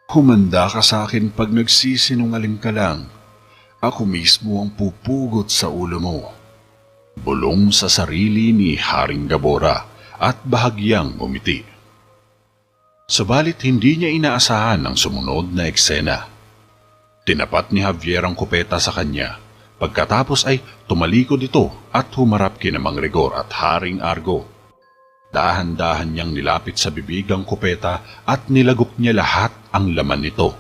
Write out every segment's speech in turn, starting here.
Humanda ka sa akin pag nagsisinungaling ka lang. Ako mismo ang pupugot sa ulo mo. Bulong sa sarili ni Haring Gabora at bahagyang umiti. Subalit hindi niya inaasahan ang sumunod na eksena. Tinapat ni Javier ang kupeta sa kanya. Pagkatapos ay tumalikod ito at humarap kina Mang Rigor at Haring Argo. Dahan-dahan niyang nilapit sa bibig ang kupeta at nilagok niya lahat ang laman nito.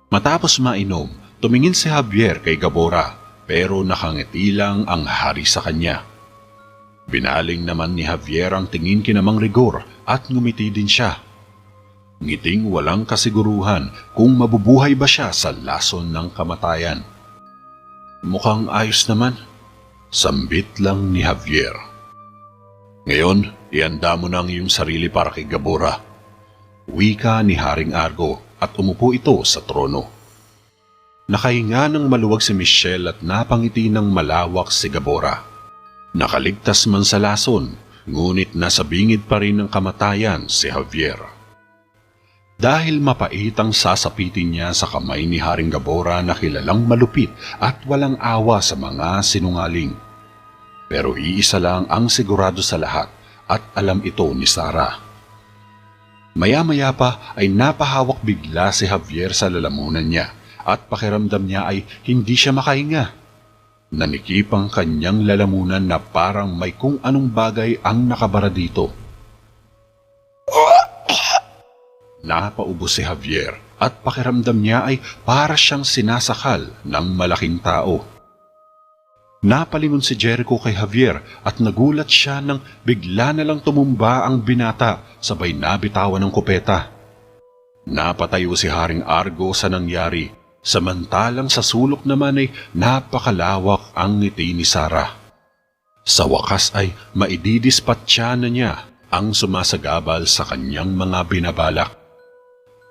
Matapos mainom, tumingin si Javier kay Gabora pero nakangiti lang ang hari sa kanya. Binaling naman ni Javier ang tingin kina Mang Rigor at ngumiti din siya. Ngiting walang kasiguruhan kung mabubuhay ba siya sa lason ng kamatayan. Mukhang ayos naman, sambit lang ni Javier. Ngayon, ihanda mo na ang iyong sarili para kay Gabora. Wika ni Haring Argo at umupo ito sa trono. Nakahinga ng maluwag si Michelle at napangiti ng malawak si Gabora. Nakaligtas man sa lason, ngunit nasa bingid pa rin ng kamatayan si Javier. Dahil mapait ang sasapitin niya sa kamay ni Haring Gabora na kilalang malupit at walang awa sa mga sinungaling. Pero iisa lang ang sigurado sa lahat at alam ito ni Sarah. Maya-maya pa ay napahawak bigla si Javier sa lalamunan niya at pakiramdam niya ay hindi siya makahinga. Nanikip ang kanyang lalamunan na parang may kung anong bagay ang nakabara dito. Napaubos si Javier at pakiramdam niya ay para siyang sinasakal ng malaking tao. Napalingon si Jericho kay Javier at nagulat siya nang bigla na lang tumumba ang binata sabay nabitawan ng kupeta. Napatayo si Haring Argo sa nangyari, samantalang sa sulok naman ay napakalawak ang ngiti ni Sarah. Sa wakas ay maididispatsa na niya ang sumasagabal sa kanyang mga binabalak.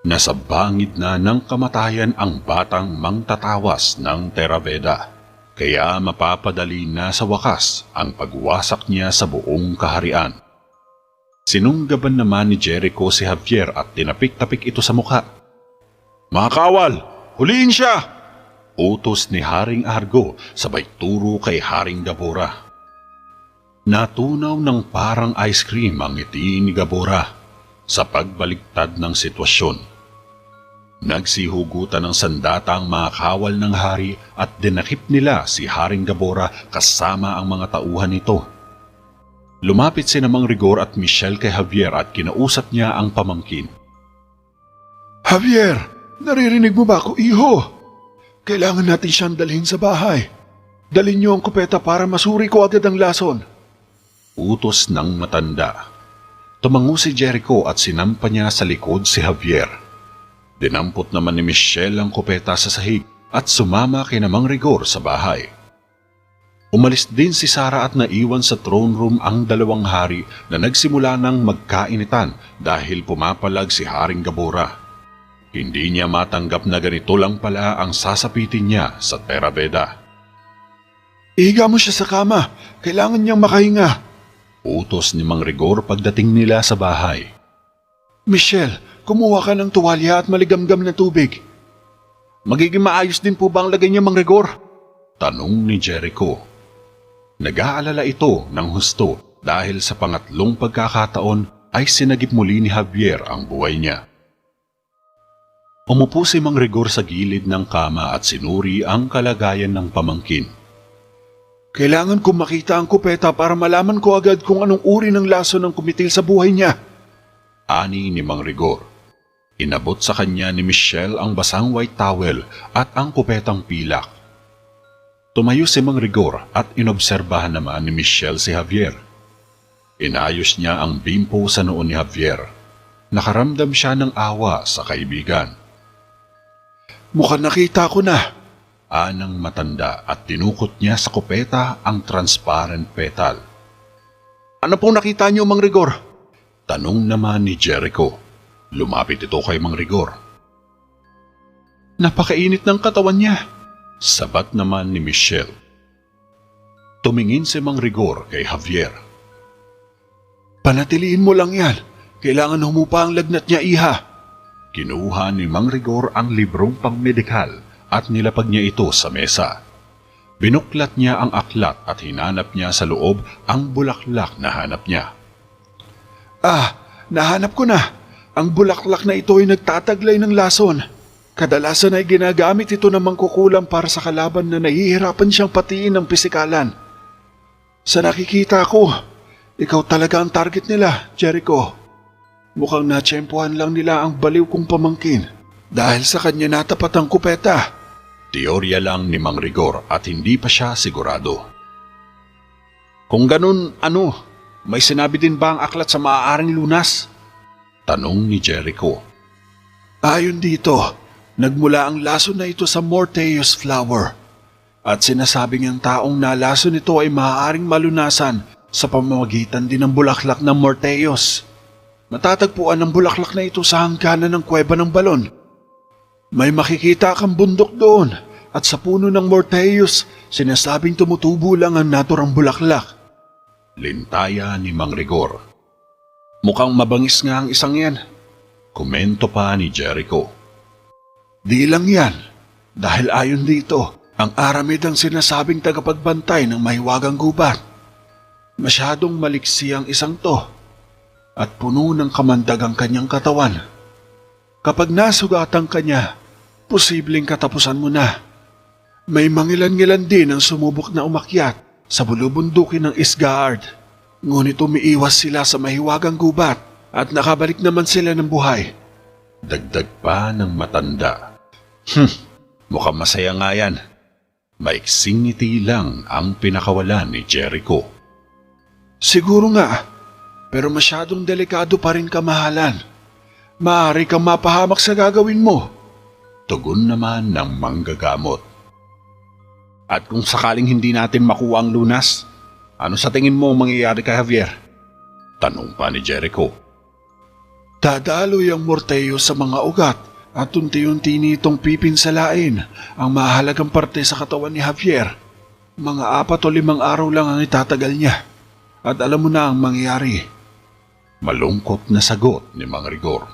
Nasa bangid na ng kamatayan ang batang mangtatawas ng Theraveda. Kaya mapapadali na sa wakas ang pagwasak niya sa buong kaharian. Sinunggaban naman ni Jericho si Javier at tinapik-tapik ito sa mukha. "Mga kawal, huliin siya!" utos ni Haring Argo sabay turo kay Haring Gabora. Natunaw ng parang ice cream ang ngiti ni Gabora sa pagbaliktad ng sitwasyon. Nagsihugutan ng sandata ang mga kawal ng hari at dinakip nila si Haring Gabora kasama ang mga tauhan nito. Lumapit si Mang Rigor at Michelle kay Javier at kinausap niya ang pamangkin. "Javier, naririnig mo ba ako, iho? Kailangan natin siyang dalhin sa bahay. Dalhin niyo ang kupeta para masuri ko agad ang lason." Utos ng matanda. Tumango si Jericho at sinampa niya sa likod si Javier. Dinampot naman ni Michelle ang kupeta sa sahig at sumama kay Mang Rigor sa bahay. Umalis din si Sarah at naiwan sa throne room ang dalawang hari na nagsimula ng magkainitan dahil pumapalag si Haring Gabora. Hindi niya matanggap na ganito lang pala ang sasapitin niya sa Theraveda. "Ihiga mo siya sa kama. Kailangan niyang makahinga." Utos ni Mang Rigor pagdating nila sa bahay. "Michelle, kumuha ka ng tuwalya at maligamgam na tubig." "Magiging maayos din po ba ang lagay niya, Mang Rigor?" tanong ni Jericho. Nag-aalala ito ng husto dahil sa pangatlong pagkakataon ay sinagip muli ni Javier ang buhay niya. Umupo si Mang Rigor sa gilid ng kama at sinuri ang kalagayan ng pamangkin. "Kailangan kong makita ang kupeta para malaman ko agad kung anong uri ng laso ng kumitil sa buhay niya." Ani ni Mang Rigor. Inabot sa kanya ni Michelle ang basang white towel at ang kupetang pilak. Tumayo si Mang Rigor at inobserbahan naman ni Michelle si Javier. Inayos niya ang bimpo sa noon ni Javier. Nakaramdam siya ng awa sa kaibigan. "Mukhang nakita ko na," anang matanda at tinukot niya sa kupeta ang transparent petal. "Ano pong nakita niyo, Mang Rigor?" tanong naman ni Jericho. Lumapit ito kay Mang Rigor. "Napakainit ng katawan niya," sabat naman ni Michelle. Tumingin si Mang Rigor kay Javier. "Panatiliin mo lang yan. Kailangan humupa ang lagnat niya, iha." Kinuha ni Mang Rigor ang librong pangmedikal at nilapag niya ito sa mesa. Binuklat niya ang aklat at hinanap niya sa loob ang bulaklak na hanap niya. Nahanap ko na. Ang bulaklak na ito ay nagtataglay ng lason. Kadalasan ay ginagamit ito ng mangkukulam para sa kalaban na nahihirapan siyang patiin ng pisikalan. Sa nakikita ko, ikaw talaga ang target nila, Jericho. Mukhang natsyempohan lang nila ang baliw kong pamangkin dahil sa kanya natapat ang kupeta. Teorya lang ni Mang Rigor at hindi pa siya sigurado. Kung ganun, may sinabi din ba ang aklat sa maaaring lunas? Tanong ni Jericho. Ayon dito, nagmula ang lason na ito sa Morteus flower. At sinasabing ang taong nalaso nito ay maaaring malunasan sa pamamagitan din ng bulaklak ng Morteus. Matatagpuan ang bulaklak na ito sa hangganan ng kuweba ng balon. May makikita kang bundok doon at sa puno ng Morteus, sinasabing tumutubo lang ang naturang bulaklak. Lintaya ni Mang Rigor. Mukhang mabangis nga ang isang yan. Komento pa ni Jericho. Di lang yan, dahil ayon dito, ang aramid ang sinasabing tagapagbantay ng mahiwagang gubat. Masyadong maliksi ang isang to at puno ng kamandag ang kanyang katawan. Kapag nasugatan ka niya, posibleng katapusan mo na. May mangilan-ngilan din ang sumubok na umakyat sa bulubundukin ng Isgard. Ngunit umiiwas sila sa mahiwagang gubat at nakabalik naman sila ng buhay. Dagdag pa ng matanda. Mukhang masaya nga yan. Maiksing ngiti lang ang pinakawalan ni Jericho. Siguro nga, pero masyadong delikado pa rin kamahalan. Maaari kang mapahamak sa gagawin mo. Tugon naman ng manggagamot. At kung sakaling hindi natin makuha ang lunas, ano sa tingin mo mangyayari kay Javier? Tanong pa ni Jericho. Dadaloy ang Morteus sa mga ugat at unti-unti nitong pipinsalain ang mahalagang parte sa katawan ni Javier. Mga 4 o 5 araw lang ang itatagal niya. At alam mo na ang mangyayari. Malungkot na sagot ni Mang Rigor.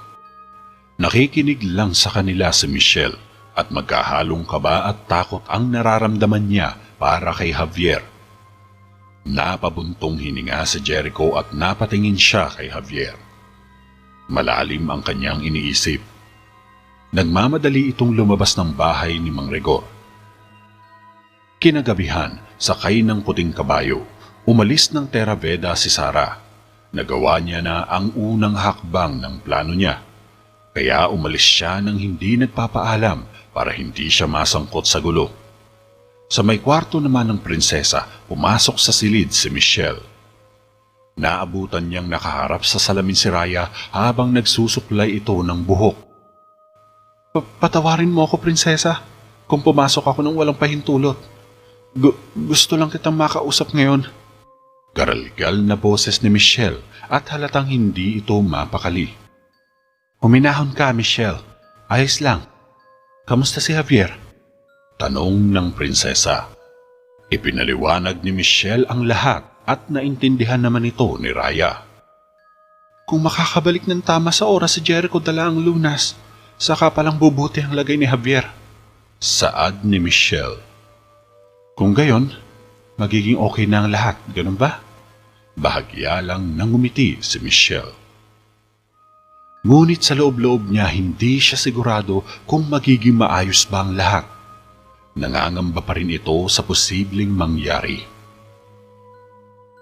Nakikinig lang sa kanila si Michelle at magkahalong kaba at takot ang nararamdaman niya para kay Javier. Napabuntong hininga si Jericho at napatingin siya kay Javier. Malalim ang kanyang iniisip. Nagmamadali itong lumabas ng bahay ni Mang Rigor. Kinagabihan, sakay ng puting kabayo, umalis ng Terra Veda si Sara. Nagawa niya na ang unang hakbang ng plano niya. Kaya umalis siya nang hindi nagpapaalam para hindi siya masangkot sa gulo. Sa may kwarto naman ng prinsesa, pumasok sa silid si Michelle. Naabutan niyang nakaharap sa salamin si Raya habang nagsusuklay ito ng buhok. Patawarin mo ako, prinsesa, kung pumasok ako nang walang pahintulot. Gusto lang kitang makausap ngayon. Garalgal na boses ni Michelle at halatang hindi ito mapakali. Huminahon ka, Michelle. Ayos lang. Kamusta si Javier? Tanong ng prinsesa. Ipinaliwanag ni Michelle ang lahat at naintindihan naman ito ni Raya. Kung makakabalik ng tama sa oras si Jericho dala ang lunas, saka palang bubuti ang lagay ni Javier. Saad ni Michelle. Kung gayon, magiging okay na ang lahat, ganun ba? Bahagya lang nang ngumiti si Michelle. Ngunit sa loob-loob niya hindi siya sigurado kung magiging maayos ba ang lahat. Nangangamba pa rin ito sa posibleng mangyari.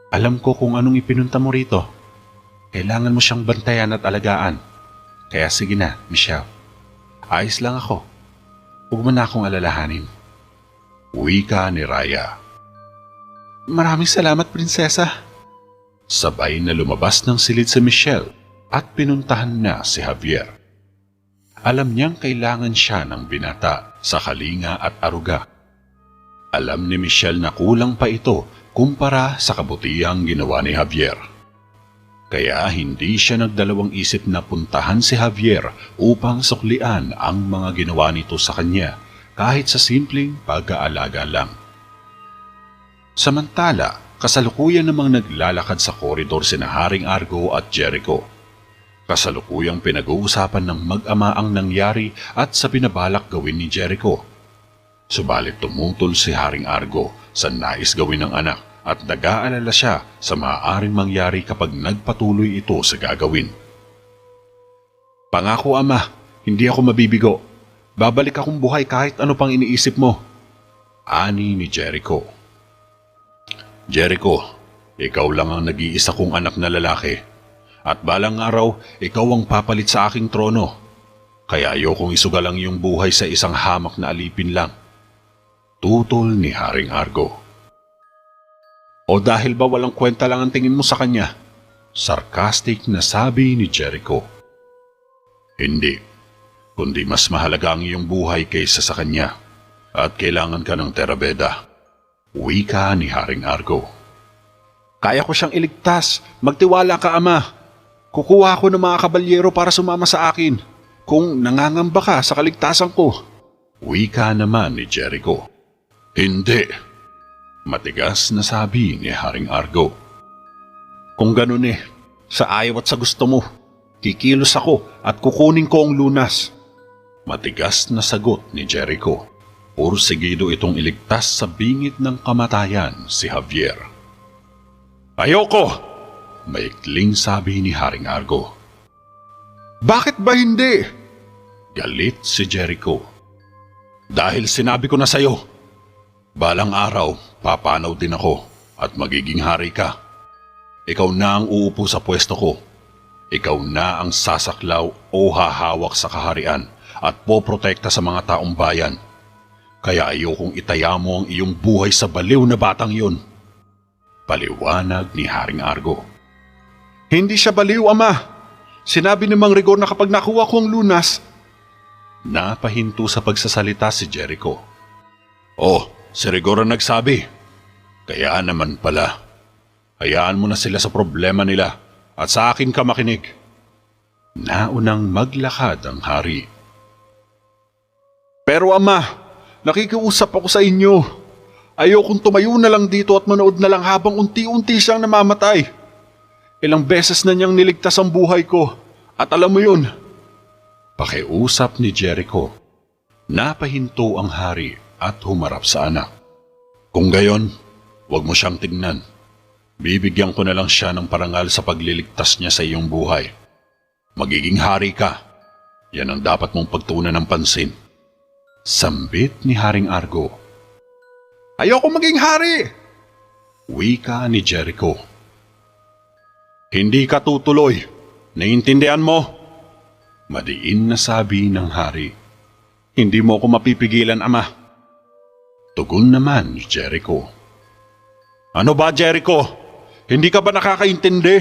Alam ko kung anong ipinunta mo rito. Kailangan mo siyang bantayan at alagaan. Kaya sige na, Michelle. Ayos lang ako. Huwag mo na akong alalahanin. Wika ni Raya. Maraming salamat, prinsesa. Sabay na lumabas ng silid si Michelle at pinuntahan na si Javier. Alam niyang kailangan siya ng binata sa kalinga at aruga. Alam ni Michelle na kulang pa ito kumpara sa kabutihang ginawa ni Javier. Kaya hindi siya nagdalawang isip na puntahan si Javier upang suklian ang mga ginawa nito sa kanya kahit sa simpleng pag-aalaga lang. Samantala, kasalukuyan namang naglalakad sa koridor sina Haring Argo at Jericho. Kasalukuyang pinag-uusapan ng mag-ama ang nangyari at sa binabalak gawin ni Jericho. Subalit tumutol si Haring Argo sa nais gawin ng anak at nag-aalala siya sa maaaring mangyari kapag nagpatuloy ito sa gagawin. "Pangako, Ama, hindi ako mabibigo. Babalik akong buhay kahit ano pang iniisip mo," ani ni Jericho. "Jericho, ikaw lang ang nag-iisa kong anak na lalaki. At balang araw, ikaw ang papalit sa aking trono. Kaya ayokong isugal ang iyong buhay sa isang hamak na alipin lang," tutol ni Haring Argo. "O dahil ba walang kwenta lang ang tingin mo sa kanya?" Sarcastic na sabi ni Jericho. "Hindi, kundi mas mahalaga ang iyong buhay kaysa sa kanya. At kailangan ka ng Terabeda," wika ni Haring Argo. "Kaya ko siyang iligtas. Magtiwala ka, Ama. Kukuha ko ng mga kabalyero para sumama sa akin kung nangangamba ka sa kaligtasan ko," wika naman ni Jericho. "Hindi," matigas na sabi ni Haring Argo. "Kung ganun sa ayaw at sa gusto mo, kikilos ako at kukunin ko ang lunas," matigas na sagot ni Jericho. Pursigido itong iligtas sa bingit ng kamatayan si Javier. "Ayoko!" maikling sabi ni Haring Argo. "Bakit ba hindi?" galit si Jericho. "Dahil sinabi ko na sa'yo, balang araw papanaw din ako at magiging hari ka. Ikaw na ang uupo sa pwesto ko. Ikaw na ang sasaklaw o hahawak sa kaharian at poprotekta sa mga taong bayan. Kaya ayokong itaya mo ang iyong buhay sa baliw na batang yun," paliwanag ni Haring Argo. "Hindi siya baliw, Ama. Sinabi ni Mang Rigor na kapag nakuha ko ang lunas..." Napahinto sa pagsasalita si Jericho. "Oh, si Rigor ang nagsabi. Kaya naman pala. Hayaan mo na sila sa problema nila at sa akin ka makinig." Naunang maglakad ang hari. "Pero Ama, nakikiusap ako sa inyo. Ayokong tumayo na lang dito at manood na lang habang unti-unti siyang namamatay. Ilang beses na niyang niligtas ang buhay ko at alam mo yun," pakiusap ni Jericho. Napahinto ang hari at humarap sa anak. "Kung gayon, huwag mo siyang tignan. Bibigyan ko na lang siya ng parangal sa pagliligtas niya sa iyong buhay. Magiging hari ka. Yan ang dapat mong pagtuunan ng pansin," sambit ni Haring Argo. "Ayoko maging hari!" wika ni Jericho. "Hindi ka tutuloy. Naiintindihan mo?" madiin na sabi ng hari. "Hindi mo ako mapipigilan, Ama," tugon naman ni Jericho. "Ano ba, Jericho? Hindi ka ba nakakaintindi?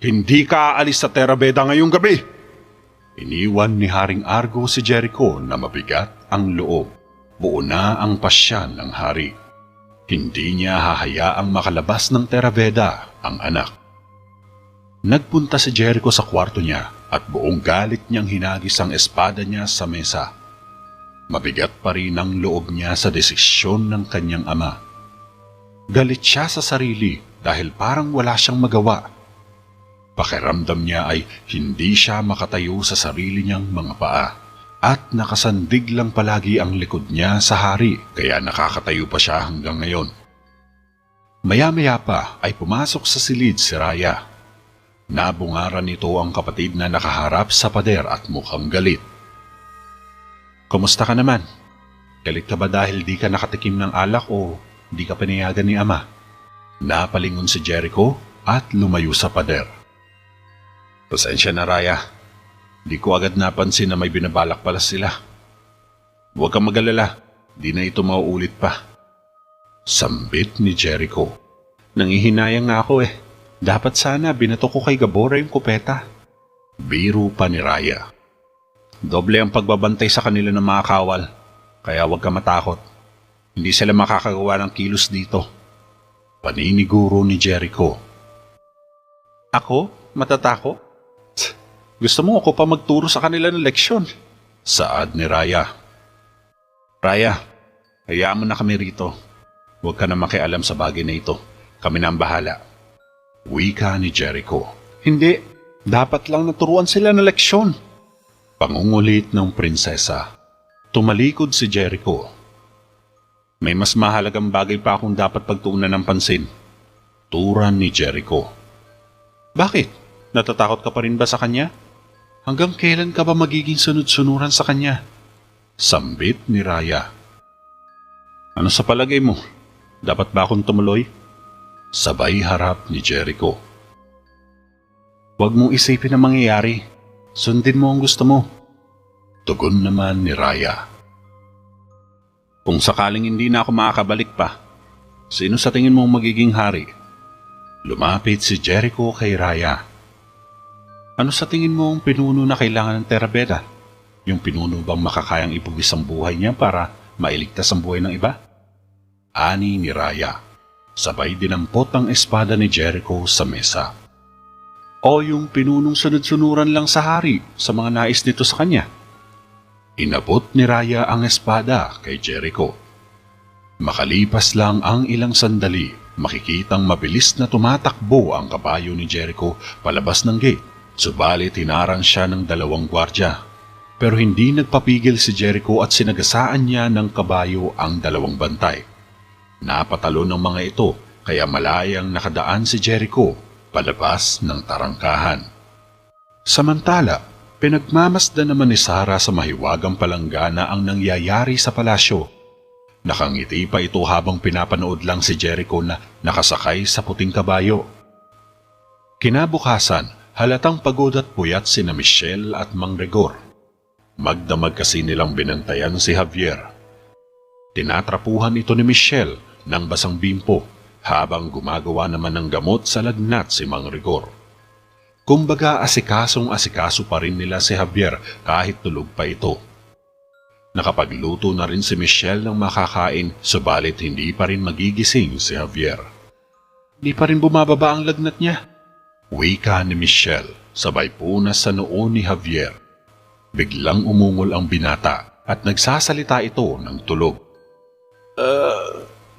Hindi ka aalis sa Terabeda ngayong gabi." Iniwan ni Haring Argo si Jericho na mabigat ang loob. Buo na ang pasyan ng hari. Hindi niya hahayaang makalabas ng Terabeda ang anak. Nagpunta si Jericho sa kwarto niya at buong galit niyang hinagis ang espada niya sa mesa. Mabigat pa rin ang loob niya sa desisyon ng kanyang ama. Galit siya sa sarili dahil parang wala siyang magawa. Pakiramdam niya ay hindi siya makatayo sa sarili niyang mga paa at nakasandig lang palagi ang likod niya sa hari kaya nakakatayo pa siya hanggang ngayon. Maya-maya pa ay pumasok sa silid si Raya. Nabungaran nito ang kapatid na nakaharap sa pader at mukhang galit. "Kumusta ka naman? Galit ka ba dahil di ka nakatikim ng alak o di ka pinayagan ni Ama?" Napalingon si Jericho at lumayo sa pader. "Pasensya na, Raya. Di ko agad napansin na may binabalak pala sila. Huwag kang mag-alala, di na ito mauulit pa," sambit ni Jericho. "Nangihinayang nga ako Dapat sana binato ko kay Gabora yung kupeta." Biro pa ni Raya. "Doble ang pagbabantay sa kanila ng mga kawal, kaya huwag ka matakot. Hindi sila makakagawa ng kilos dito," paniniguro ni Jericho. "Ako? Matatakot? Gusto mo ako pa magturo sa kanila ng leksyon?" saad ni Raya. "Raya, hayaan mo na kami rito. Huwag ka na makialam sa bagay na ito. Kami na ang bahala," wika ni Jericho. "Hindi. Dapat lang naturuan sila ng leksyon. Pangungulit ng prinsesa. Tumalikod si Jericho. May mas mahalagang bagay pa akong dapat pagtuunan ng pansin. Turan ni Jericho. Bakit? Natatakot ka pa rin ba sa kanya? Hanggang kailan ka ba magiging sunod-sunuran sa kanya? Sambit ni Raya. Ano sa palagay mo? Dapat ba akong tumuloy? Sabay harap ni Jericho. Huwag mong isipin ang mangyayari. Sundin mo ang gusto mo. Tugon naman ni Raya. Kung sakaling hindi na ako makakabalik pa, sino sa tingin mo magiging hari? Lumapit si Jericho kay Raya. Ano sa tingin mo ang pinuno na kailangan ng Terabeda? Yung pinuno bang makakayang ipugis ang buhay niya para mailigtas ang buhay ng iba? Ani ni Raya. Sabay dinampot ang espada ni Jericho sa mesa. O yung pinunong sunod-sunuran lang sa hari sa mga nais nito sa kanya? Inabot ni Raya ang espada kay Jericho. Makalipas lang ang ilang sandali, makikitang mabilis na tumatakbo ang kabayo ni Jericho palabas ng gate. Subalit hinarang siya ng 2 gwardya. Pero hindi nagpapigil si Jericho at sinagasaan niya ng kabayo ang 2 bantay. Napatalo ng mga ito kaya malayang nakadaan si Jericho palabas ng tarangkahan. Samantala, pinagmamasdan naman ni Sarah sa mahiwagang palanggana ang nangyayari sa palasyo. Nakangiti pa ito habang pinapanood lang si Jericho na nakasakay sa puting kabayo. Kinabukasan, halatang pagod at puyat sina Michelle at Mang Rigor. Magdamag kasi nilang binantayan si Javier. Tinatrapuhan ito ni Michelle ng basang bimpo habang gumagawa naman ng gamot sa lagnat si Mang Rigor. Kumbaga asikasong-asikaso pa rin nila si Javier kahit tulog pa ito. Nakapagluto na rin si Michelle ng makakain subalit hindi pa rin magigising si Javier. Di pa rin bumababa ang lagnat niya. Wika ni Michelle sabay punas sa noo ni Javier. Biglang umungol ang binata at nagsasalita ito ng tulog.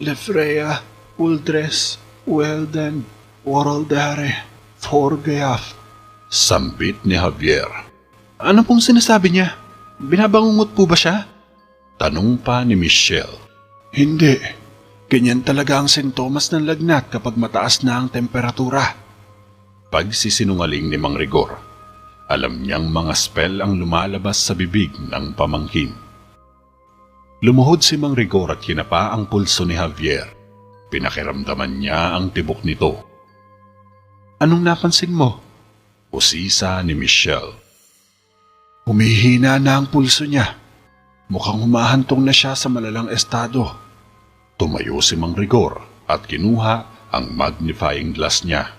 Lefreya, Uldres, Welden, Woraldare, Forgayaf. Sambit ni Javier. Ano pong sinasabi niya? Binabangungot po ba siya? Tanong pa ni Michelle. Hindi. Ganyan talaga ang sintomas ng lagnat kapag mataas na ang temperatura. Pagsisinungaling ni Mang Rigor. Alam niyang mga spell ang lumalabas sa bibig ng pamangkin. Lumuhod si Mang Rigor at kinapa ang pulso ni Javier. Pinakiramdaman niya ang tibok nito. Anong napansin mo? Usisa ni Michelle. Humihina na ang pulso niya. Mukhang humahantong na siya sa malalang estado. Tumayo si Mang Rigor at kinuha ang magnifying glass niya.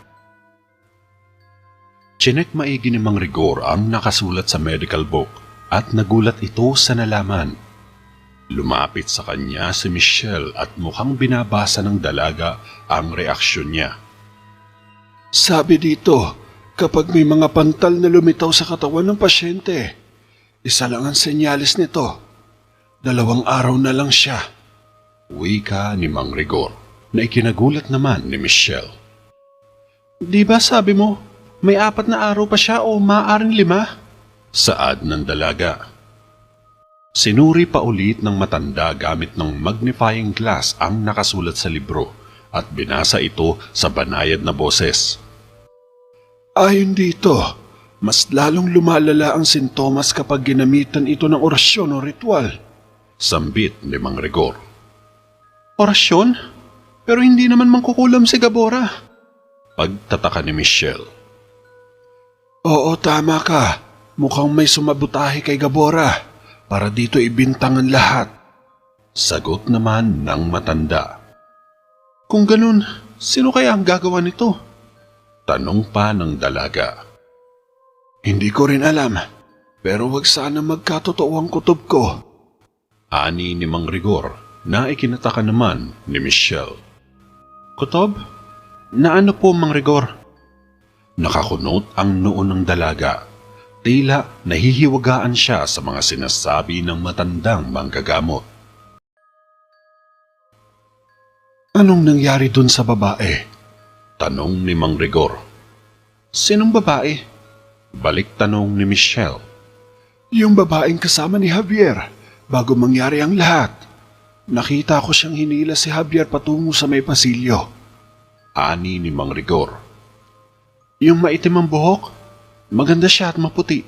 Chinek maigi ni Mang Rigor ang nakasulat sa medical book at nagulat ito sa nalaman. Lumapit sa kanya si Michelle at mukhang binabasa ng dalaga ang reaksyon niya. Sabi dito, kapag may mga pantal na lumitaw sa katawan ng pasyente, isa lang ang senyalis nito. 2 araw na lang siya. Wika ni Mang Rigor na ikinagulat naman ni Michelle. Di ba sabi mo, may 4 na araw pa siya o maaaring 5? Saad ng dalaga. Sinuri pa ulit ng matanda gamit ng magnifying glass ang nakasulat sa libro at binasa ito sa banayad na boses. Ayon dito, mas lalong lumalala ang sintomas kapag ginamitan ito ng orasyon o ritual. Sambit ni Mang Rigor. Orasyon? Pero hindi naman mangkukulam si Gabora. Pagtataka ni Michelle. Oo, tama ka. Mukhang may sumabutahe kay Gabora para dito ibintang ang lahat. Sagot naman ng matanda. Kung ganun, sino kaya ang gagawa nito? Tanong pa ng dalaga. Hindi ko rin alam, pero wag sana magkatotoo ang kutob ko. Ani ni Mang Rigor na ikinataka naman ni Michelle. Kutob? Na ano po, Mang Rigor? Nakakunot ang noo ng dalaga. Tila nahihiwagaan siya sa mga sinasabi ng matandang manggagamot. Anong nangyari dun sa babae? Tanong ni Mang Rigor. Sinong babae? Balik tanong ni Michelle. Yung babaeng kasama ni Javier, bago mangyari ang lahat. Nakita ko siyang hinila si Javier patungo sa may pasilyo. Ani ni Mang Rigor. Yung maitim ang buhok, maganda siya at maputi.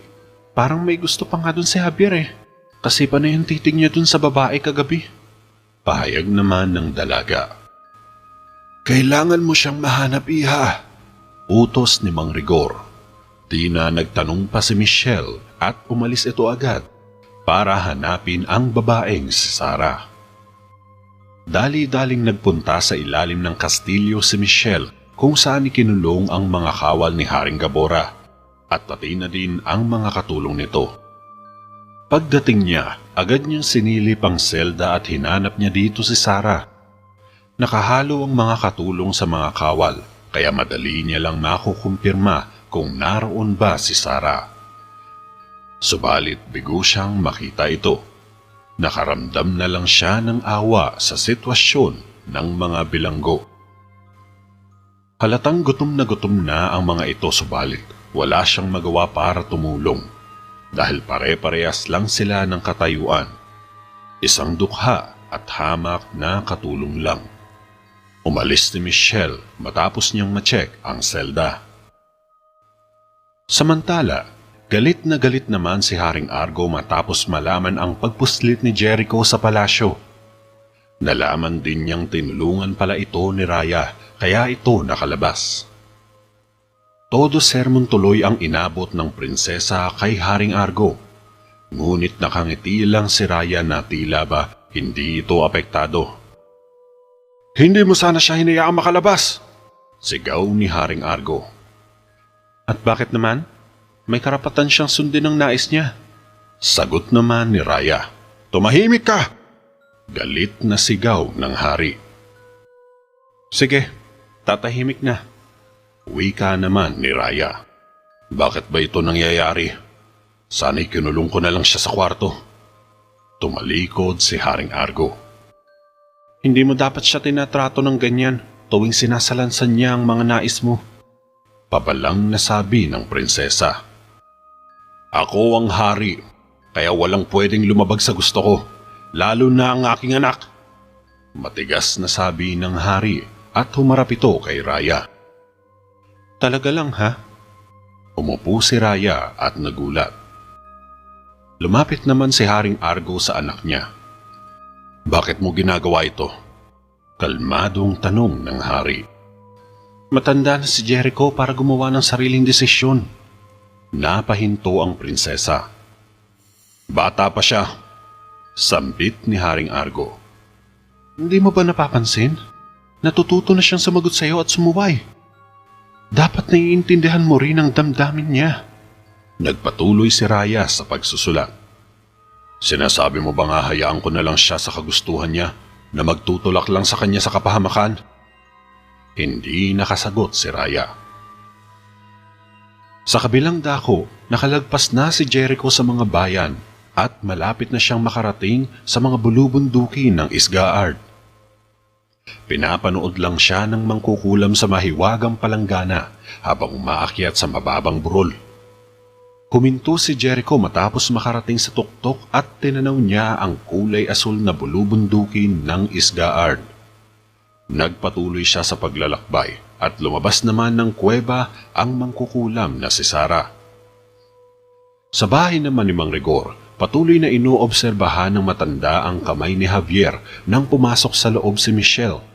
Parang may gusto pa nga dun si Javier eh. Kasi pa na yung titig niya dun sa babae kagabi. Pahayag naman ng dalaga. Kailangan mo siyang mahanap, iha. Utos ni Mang Rigor. Di na nagtanong pa si Michelle at umalis ito agad para hanapin ang babaeng si Sarah. Dali-daling nagpunta sa ilalim ng kastilyo si Michelle kung saan ikinulong ang mga kawal ni Haring Gabora at pati na din ang mga katulong nito. Pagdating niya, agad niyang sinilip ang selda at hinanap niya dito si Sarah. Nakahalo ang mga katulong sa mga kawal kaya madali niya lang makukumpirma kung naroon ba si Sarah. Subalit bigo siyang makita ito. Nakaramdam na lang siya ng awa sa sitwasyon ng mga bilanggo. Halatang gutom na ang mga ito subalit wala siyang magawa para tumulong dahil pare-parehas lang sila ng katayuan. Isang dukha at hamak na katulong lang. Umalis ni Michelle matapos niyang ma-check ang selda. Samantala, galit na galit naman si Haring Argo matapos malaman ang pagpuslit ni Jericho sa palasyo. Nalaman din niyang tinulungan pala ito ni Raya kaya ito nakalabas. Todo sermon tuloy ang inabot ng prinsesa kay Haring Argo. Ngunit nakangiti lang si Raya na tila ba hindi ito apektado. Hindi mo sana siya hinayaang makalabas, sigaw ni Haring Argo. At bakit naman? May karapatan siyang sundin ang nais niya. Sagot naman ni Raya. Tumahimik ka! Galit na sigaw ng hari. Sige, tatahimik na. Wika naman ni Raya. Bakit ba ito nangyayari? Sana'y kinulong ko na lang siya sa kwarto. Tumalikod si Haring Argo. Hindi mo dapat siya tinatrato ng ganyan tuwing sinasalansan niya ang mga nais mo. Pabalang nasabi ng prinsesa. Ako ang hari, kaya walang pwedeng lumabag sa gusto ko, lalo na ang aking anak. Matigas na sabi ng hari at humarap ito kay Raya. Talaga lang ha? Umupo si Raya at nagulat. Lumapit naman si Haring Argo sa anak niya. Bakit mo ginagawa ito? Kalmadong tanong ng hari. Matanda na si Jericho para gumawa ng sariling desisyon. Napahinto ang prinsesa. Bata pa siya, sambit ni Haring Argo. Hindi mo ba napapansin? Natututo na siyang sumagot sa iyo at sumuway. Dapat naiintindihan mo rin ang damdamin niya. Nagpatuloy si Raya sa pagsusulat. Sinasabi mo ba nga hayaan ko na lang siya sa kagustuhan niya na magtutulak lang sa kanya sa kapahamakan? Hindi nakasagot si Raya. Sa kabilang dako, nakalagpas na si Jericho sa mga bayan at malapit na siyang makarating sa mga bulubunduki ng Isgaard. Pinapanood lang siya ng mangkukulam sa mahiwagang palanggana habang umaakyat sa mababang burol. Huminto si Jericho matapos makarating sa tuktok at tinanaw niya ang kulay asul na bulubunduki ng Isgaard. Nagpatuloy siya sa paglalakbay at lumabas naman ng kuweba ang mangkukulam na si Sarah. Sa bahay naman ni Mang Rigor, patuloy na inoobserbahan ng matanda ang kamay ni Javier nang pumasok sa loob si Michelle.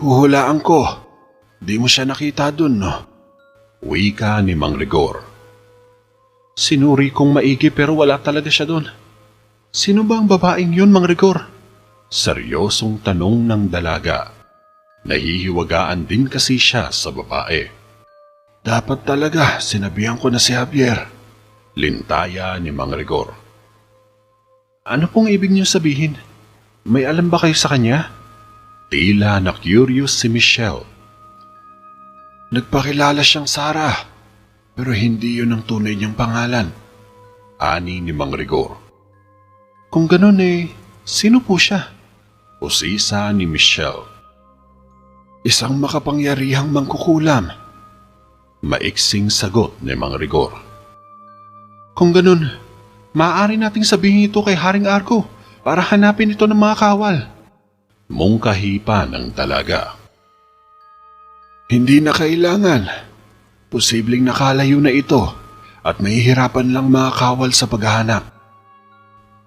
Huhulaan ko, di mo siya nakita dun, no? Wika ni Mang Rigor. Sinuri kong maigi pero wala talaga siya dun. Sino ba ang babaeng yun, Mang Rigor? Seryosong tanong ng dalaga. Nahihiwagaan din kasi siya sa babae. Dapat talaga, sinabihan ko na si Javier. Lintaya ni Mang Rigor. Ano pong ibig niyo sabihin? May alam ba kayo sa kanya? Tila na curious si Michelle. Nagpakilala siyang Sarah, pero hindi yun ang tunay niyang pangalan. Ani ni Mang Rigor. Kung ganun sino po siya? Usisa ni Michelle. Isang makapangyarihang mangkukulam. Maiksing sagot ni Mang Rigor. Kung ganun, maaari nating sabihin ito kay Haring Argo para hanapin ito ng mga kawal. Mungkahi pa ng dalaga. Hindi na kailangan. Posibleng nakalayo na ito at mahihirapan lang mga kawal sa paghahanap.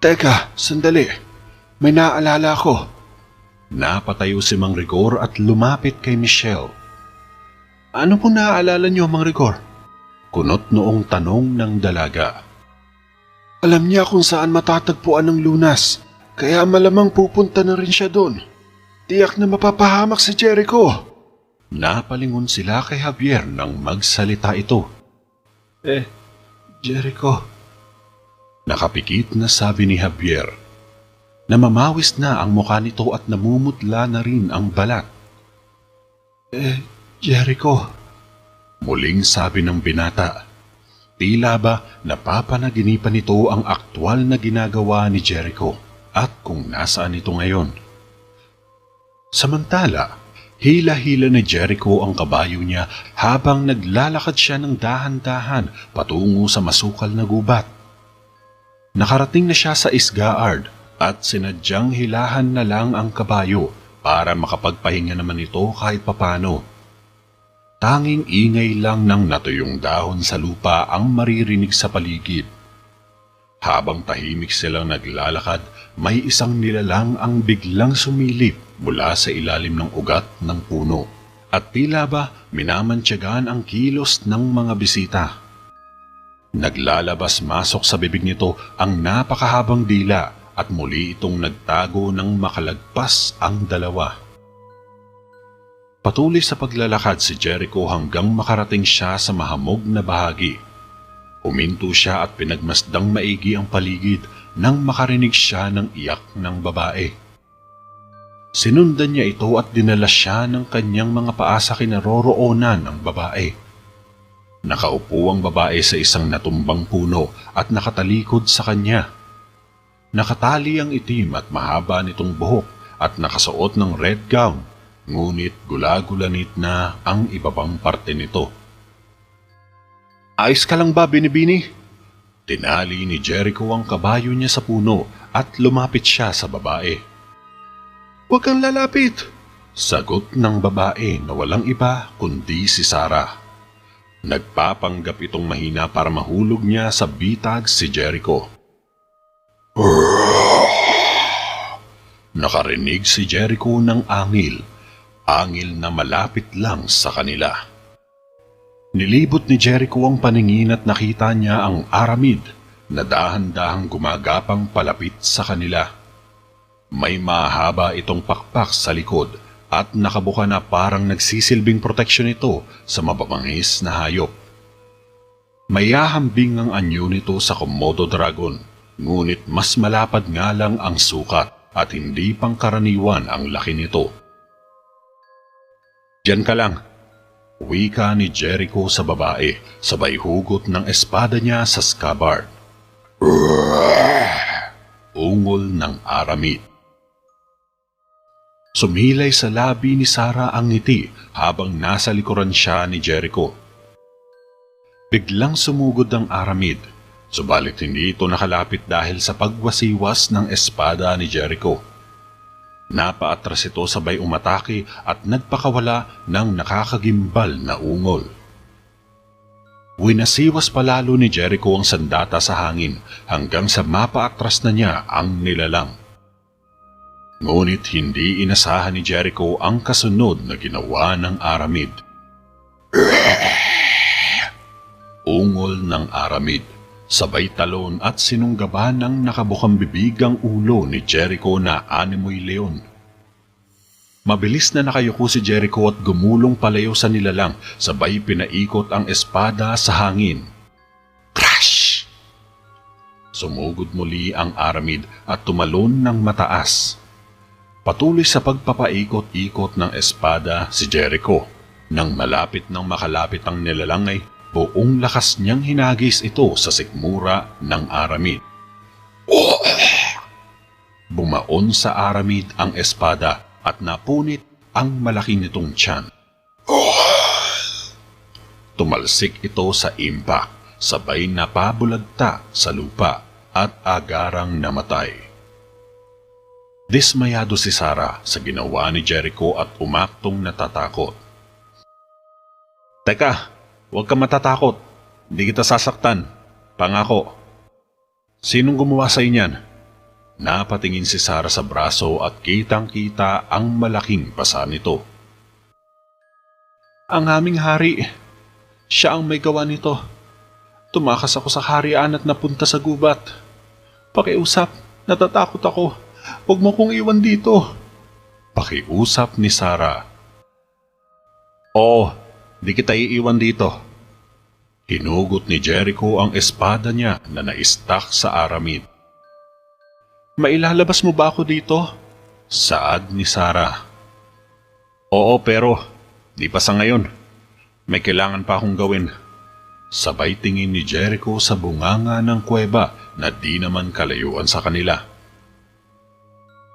Teka, sandali. May naalala ko. Napatayo si Mang Rigor at lumapit kay Michelle. Ano pong naaalala niyo, Mang Rigor? Kunot noong tanong ng dalaga. Alam niya kung saan matatagpuan ng lunas, kaya malamang pupunta na rin siya doon. Tiyak na mapapahamak si Jericho. Napalingon sila kay Javier nang magsalita ito. Jericho. Nakapikit na sabi ni Javier. Namamawis na ang mukha nito at namumutla na rin ang balat. Jericho. Muling sabi ng binata. Tila ba napapanaginipan nito ang aktwal na ginagawa ni Jericho at kung nasaan ito ngayon. Samantala, hila-hila ni Jericho ang kabayo niya habang naglalakad siya ng dahan-dahan patungo sa masukal na gubat. Nakarating na siya sa Isgaard at sinadyang hilahan na lang ang kabayo para makapagpahinga naman ito kahit papano. Tanging ingay lang ng natuyong dahon sa lupa ang maririnig sa paligid. Habang tahimik silang naglalakad, may isang nilalang ang biglang sumilip mula sa ilalim ng ugat ng puno. At tila ba minamantyagan ang kilos ng mga bisita. Naglalabas-masok sa bibig nito ang napakahabang dila at muli itong nagtago ng makalagpas ang dalawa. Patuloy sa paglalakad si Jericho hanggang makarating siya sa mahamog na bahagi. Huminto siya at pinagmasdang maigi ang paligid nang makarinig siya ng iyak ng babae. Sinundan niya ito at dinala siya ng kanyang mga paa sa kinaroroonan ng babae. Nakaupo ang babae sa isang natumbang puno at nakatalikod sa kanya. Nakatali ang itim at mahaba nitong buhok at nakasuot ng red gown. Ngunit gula-gulanit na ang ibabang parte nito. Ayos ka lang ba, Binibini? Tinali ni Jericho ang kabayo niya sa puno at lumapit siya sa babae. Huwag kang lalapit! Sagot ng babae na walang iba kundi si Sarah. Nagpapanggap itong mahina para mahulog niya sa bitag si Jericho. Nakarinig si Jericho ng angil. Angil na malapit lang sa kanila. Nilibot ni Jericho ang paningin at nakita niya ang aramid na dahan-dahang gumagapang palapit sa kanila. May mahaba itong pakpak sa likod at nakabuka na parang nagsisilbing proteksyon ito sa mababangis na hayop. Mayahambing ang anyo nito sa Komodo Dragon, ngunit mas malapad nga lang ang sukat at hindi pangkaraniwan ang laki nito. Diyan ka lang, wika ni Jericho sa babae, sabay hugot ng espada niya sa scabbard. Ungol ng aramid. Sumilay sa labi ni Sarah ang ngiti habang nasa likuran siya ni Jericho. Biglang sumugod ang aramid, subalit hindi ito nakalapit dahil sa pagwasiwas ng espada ni Jericho. Napaatras ito sabay umatake at nagpakawala ng nakakagimbal na ungol. Winasiwas palalo ni Jericho ang sandata sa hangin hanggang sa mapaatras na niya ang nilalang. Ngunit hindi inasahan ni Jericho ang kasunod na ginawa ng aramid. Ungol ng aramid, sabay talon at sinunggaban ng nakabukang bibig ang ulo ni Jericho na animoy leon. Mabilis na nakayuko si Jericho at gumulong palayo sa nilalang, sabay pinaikot ang espada sa hangin. Crash! Sumugod muli ang aramid at tumalon ng mataas. Patuloy sa pagpapaikot-ikot ng espada si Jericho. Nang malapit nang makalapit ang nilalang ay buong lakas niyang hinagis ito sa sikmura ng aramid. Bumaon sa aramid ang espada at napunit ang malaki nitong tiyan. Tumalsik ito sa impact, sabay napabulagta sa lupa at agarang namatay. Dismayado si Sarah sa ginawa ni Jericho at umaktong natatakot. Teka, huwag ka matatakot. Hindi kita sasaktan. Pangako. Sinong gumawa sa inyan? Napatingin si Sarah sa braso at kitang-kita ang malaking pasa nito. Ang aming hari. Siya ang may gawa nito. Tumakas ako sa harian at napunta sa gubat. Pakiusap, natatakot ako. Huwag mo kong iwan dito. Pakiusap ni Sarah. Oo, di kita iiwan dito. Hinugot ni Jericho ang espada niya na naistak sa aramid. Mailalabas mo ba ako dito? Saad ni Sarah. Oo, pero di pa sa ngayon. May kailangan pa akong gawin. Sabay tingin ni Jericho sa bunganga ng kuweba na di naman kalayuan sa kanila.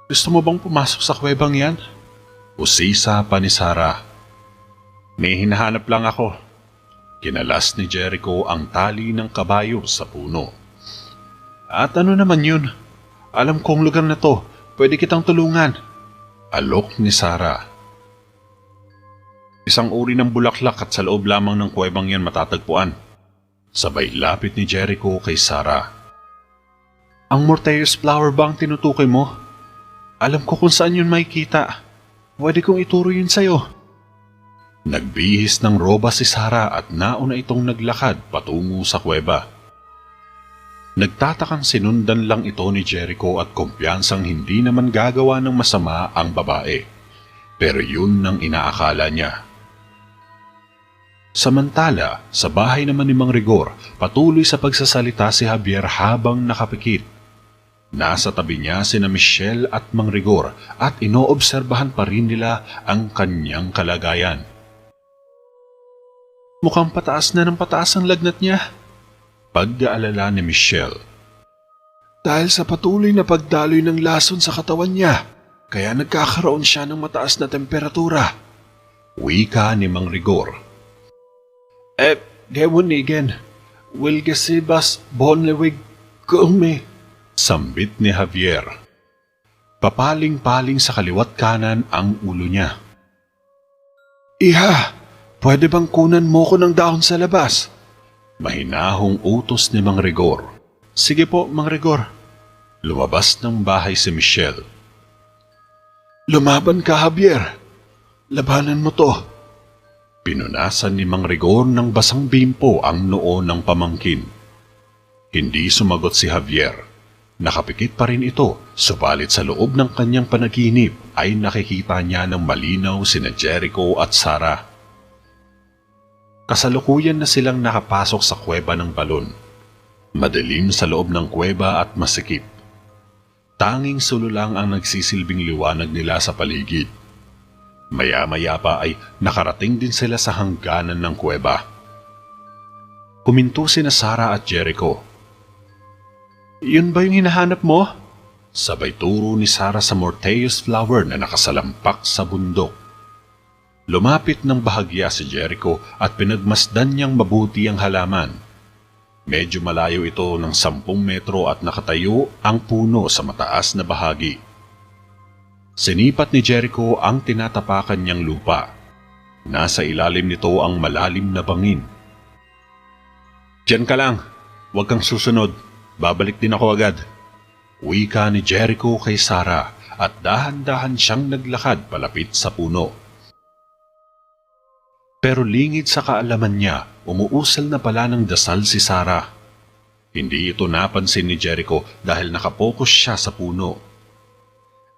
Gusto mo bang pumasok sa kuwebang yan? Usisa pa ni Sarah. May hinahanap lang ako. Kinalas ni Jericho ang tali ng kabayo sa puno. At ano naman yun? Alam kong lugar na to. Pwede kitang tulungan. Alok ni Sarah. Isang uri ng bulaklak at sa loob lamang ng kuwebang yan matatagpuan. Sabay lapit ni Jericho kay Sarah. Ang Morteus flower ba ang tinutukoy mo? Alam ko kung saan yun makikita. Pwede kong ituro yun sa'yo. Nagbihis ng roba si Sarah at nauna itong naglakad patungo sa kuweba. Nagtatakang sinundan lang ito ni Jericho at kumpiyansang hindi naman gagawa ng masama ang babae. Pero yun ang inaakala niya. Samantala, sa bahay naman ni Mang Rigor, patuloy sa pagsasalita si Javier habang nakapikit. Nasa tabi niya sina Michelle at Mang Rigor at inoobserbahan pa rin nila ang kanyang kalagayan. Mukhang pataas na ng pataas ang lagnat niya. Pagdaalala ni Michelle. Dahil sa patuloy na pagdaloy ng lason sa katawan niya, kaya nagkakaroon siya ng mataas na temperatura. Wika ni Mang Rigor. Gewunigen, Wilgesibas bonlewig kume. Sambit ni Javier. Papaling-paling sa kaliwat kanan ang ulo niya. Iha, pwede bang kunan mo ko ng dahon sa labas? Mahinahong utos ni Mang Rigor. Sige po, Mang Rigor. Lumabas ng bahay si Michelle. Lumaban ka, Javier. Labanan mo to. Pinunasan ni Mang Rigor ng basang bimpo ang noo ng pamangkin. Hindi sumagot si Javier. Nakapikit pa rin ito, subalit sa loob ng kanyang panaginip ay nakikita niya ng malinaw sina Jericho at Sarah. Kasalukuyan na silang nakapasok sa kuweba ng balon. Madilim sa loob ng kuweba at masikip. Tanging sulo lang ang nagsisilbing liwanag nila sa paligid. Maya-maya pa ay nakarating din sila sa hangganan ng kuweba. Huminto sina Sarah at Jericho. Yun ba yung hinahanap mo? Sabay turo ni Sarah sa Morteus flower na nakasalampak sa bundok. Lumapit ng bahagya si Jericho at pinagmasdan niyang mabuti ang halaman. Medyo malayo ito ng 10 metro at nakatayo ang puno sa mataas na bahagi. Sinipat ni Jericho ang tinatapakan niyang lupa. Nasa ilalim nito ang malalim na bangin. Diyan ka lang, huwag kang susunod. Babalik din ako agad. Wika ni Jericho kay Sarah at dahan-dahan siyang naglakad palapit sa puno. Pero lingid sa kaalaman niya, umuusal na pala ng dasal si Sarah. Hindi ito napansin ni Jericho dahil nakapokus siya sa puno.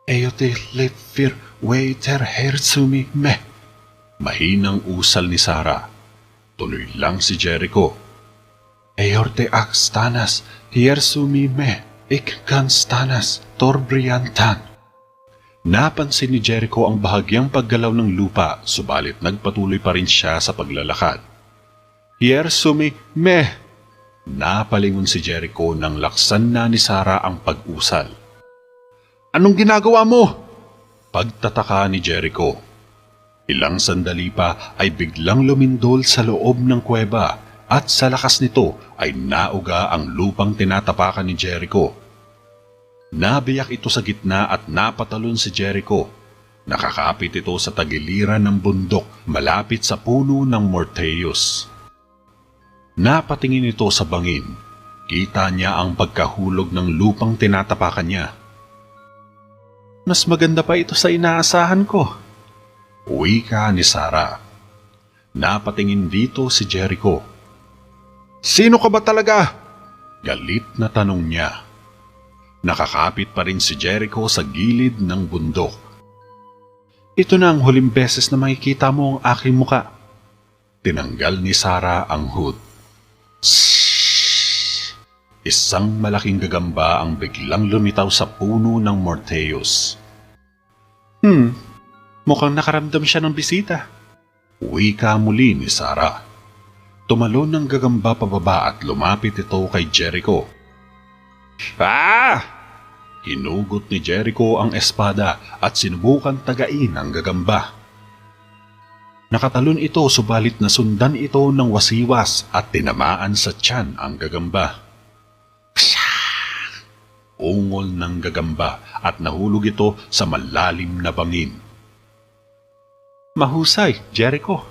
Eyote lefir waiter hersumi me. Mahinang usal ni Sarah. Tuloy lang si Jericho. Eyorte ak stanas hersumi me ik kan stanas torbriantan. Napansin ni Jericho ang bahagyang paggalaw ng lupa, subalit nagpatuloy pa rin siya sa paglalakad. Hersumi me. Napalingon si Jericho nang laksan na ni Sarah ang pag-usal. Anong ginagawa mo? Pagtataka ni Jericho. Ilang sandali pa ay biglang lumindol sa loob ng kuweba at sa lakas nito ay nauga ang lupang tinatapakan ni Jericho. Nabiyak ito sa gitna at napatalon si Jericho. Nakakapit ito sa tagiliran ng bundok malapit sa puno ng Morteus. Napatingin ito sa bangin. Kita niya ang pagkahulog ng lupang tinatapakan niya. Mas maganda pa ito sa inaasahan ko. Wika ni Sarah. Napatingin dito si Jericho. Sino ka ba talaga? Galit na tanong niya. Nakakapit pa rin si Jericho sa gilid ng bundok. Ito na ang huling beses na makikita mo ang aking muka. Tinanggal ni Sarah ang hood. Shhh! Isang malaking gagamba ang biglang lumitaw sa puno ng Morteus. Mukhang nakaramdam siya ng bisita. Wika muli ni Sarah. Tumalon ng gagamba pababa at lumapit ito kay Jericho. Hinugot ni Jericho ang espada at sinubukan tagain ang gagamba. Nakatalon ito subalit nasundan ito ng wasiwas at tinamaan sa tiyan ang gagamba. Ungol ng gagamba at nahulog ito sa malalim na bangin. Mahusay, Jericho.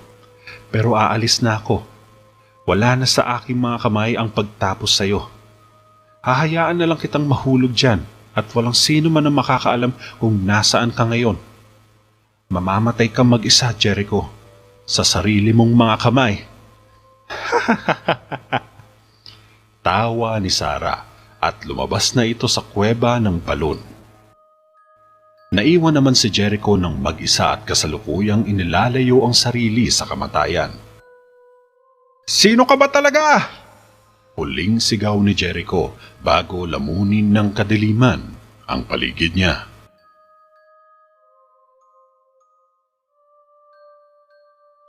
Pero aalis na ako. Wala na sa aking mga kamay ang pagtapos sa'yo. Hahayaan na lang kitang mahulog dyan at walang sino man ang makakaalam kung nasaan ka ngayon. Mamamatay kang mag-isa, Jericho, sa sarili mong mga kamay. Tawa ni Sarah at lumabas na ito sa kuweba ng balon. Naiwan naman si Jericho ng mag-isa at kasalukuyang inilalayo ang sarili sa kamatayan. Sino ka ba talaga? Huling sigaw ni Jericho bago lamunin ng kadiliman ang paligid niya.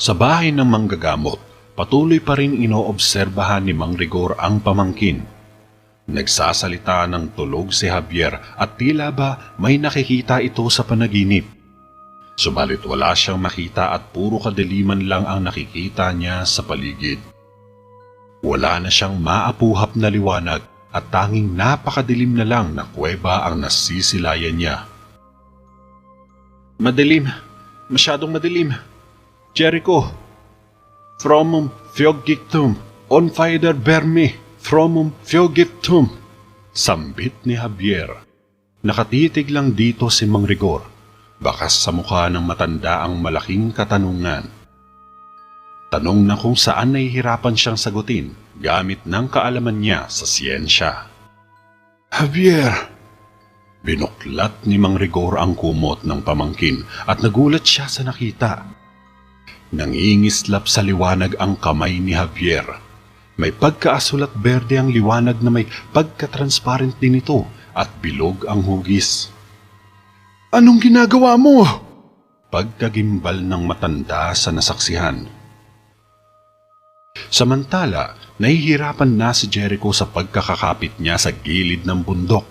Sa bahay ng manggagamot, patuloy pa rin inoobserbahan ni Mang Rigor ang pamangkin. Nagsasalita ng tulog si Javier at tila ba may nakikita ito sa panaginip. Subalit wala siyang makita at puro kadiliman lang ang nakikita niya sa paligid. Wala na siyang maapuhap na liwanag at tanging napakadilim na lang na kuweba ang nasisilayan niya. Madilim. Masyadong madilim. Jericho. Fromum fiogictum. On fire berme. Fromum fiogictum. Sambit ni Javier. Nakatitig lang dito si Mang Rigor. Bakas sa mukha ng matanda ang malaking katanungan. Tanong na kung saan nahihirapan siyang sagutin gamit ng kaalaman niya sa siyensya. Javier! Binuklat ni Mang Rigor ang kumot ng pamangkin at nagulat siya sa nakita. Nangingislap sa liwanag ang kamay ni Javier. May pagkaasulat berde ang liwanag na may pagka-transparent din ito at bilog ang hugis. Anong ginagawa mo? Pagkagimbal ng matanda sa nasaksihan. Samantala, nahihirapan na si Jericho sa pagkakakapit niya sa gilid ng bundok.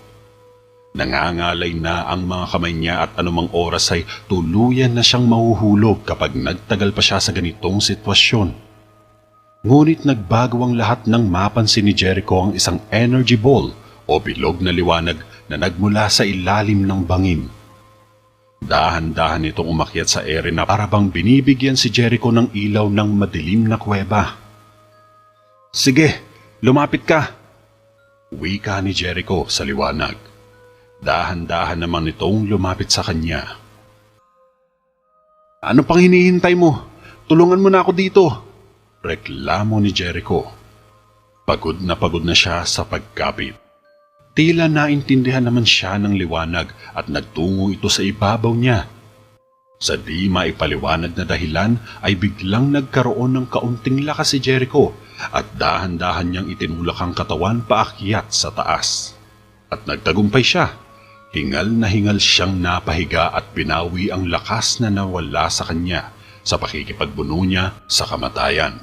Nangangalay na ang mga kamay niya at anumang oras ay tuluyan na siyang mahuhulog kapag nagtagal pa siya sa ganitong sitwasyon. Ngunit nagbago ang lahat nang mapansin ni Jericho ang isang energy ball o bilog na liwanag na nagmula sa ilalim ng bangin. Dahan-dahan itong umakyat sa ere na para bang binibigyan si Jericho ng ilaw ng madilim na kuweba. Sige, lumapit ka. Wika ni Jericho sa liwanag. Dahan-dahan naman itong lumapit sa kanya. Ano pang hinihintay mo? Tulungan mo na ako dito. Reklamo ni Jericho. Pagod na siya sa pagkapit. Tila naintindihan naman siya ng liwanag at nagtungo ito sa ibabaw niya. Sa di maipaliwanag na dahilan ay biglang nagkaroon ng kaunting lakas si Jericho at dahan-dahan niyang itinulak ang katawan paakyat sa taas. At nagtagumpay siya. Hingal na hingal siyang napahiga at binawi ang lakas na nawala sa kanya sa pakikipagbuno niya sa kamatayan.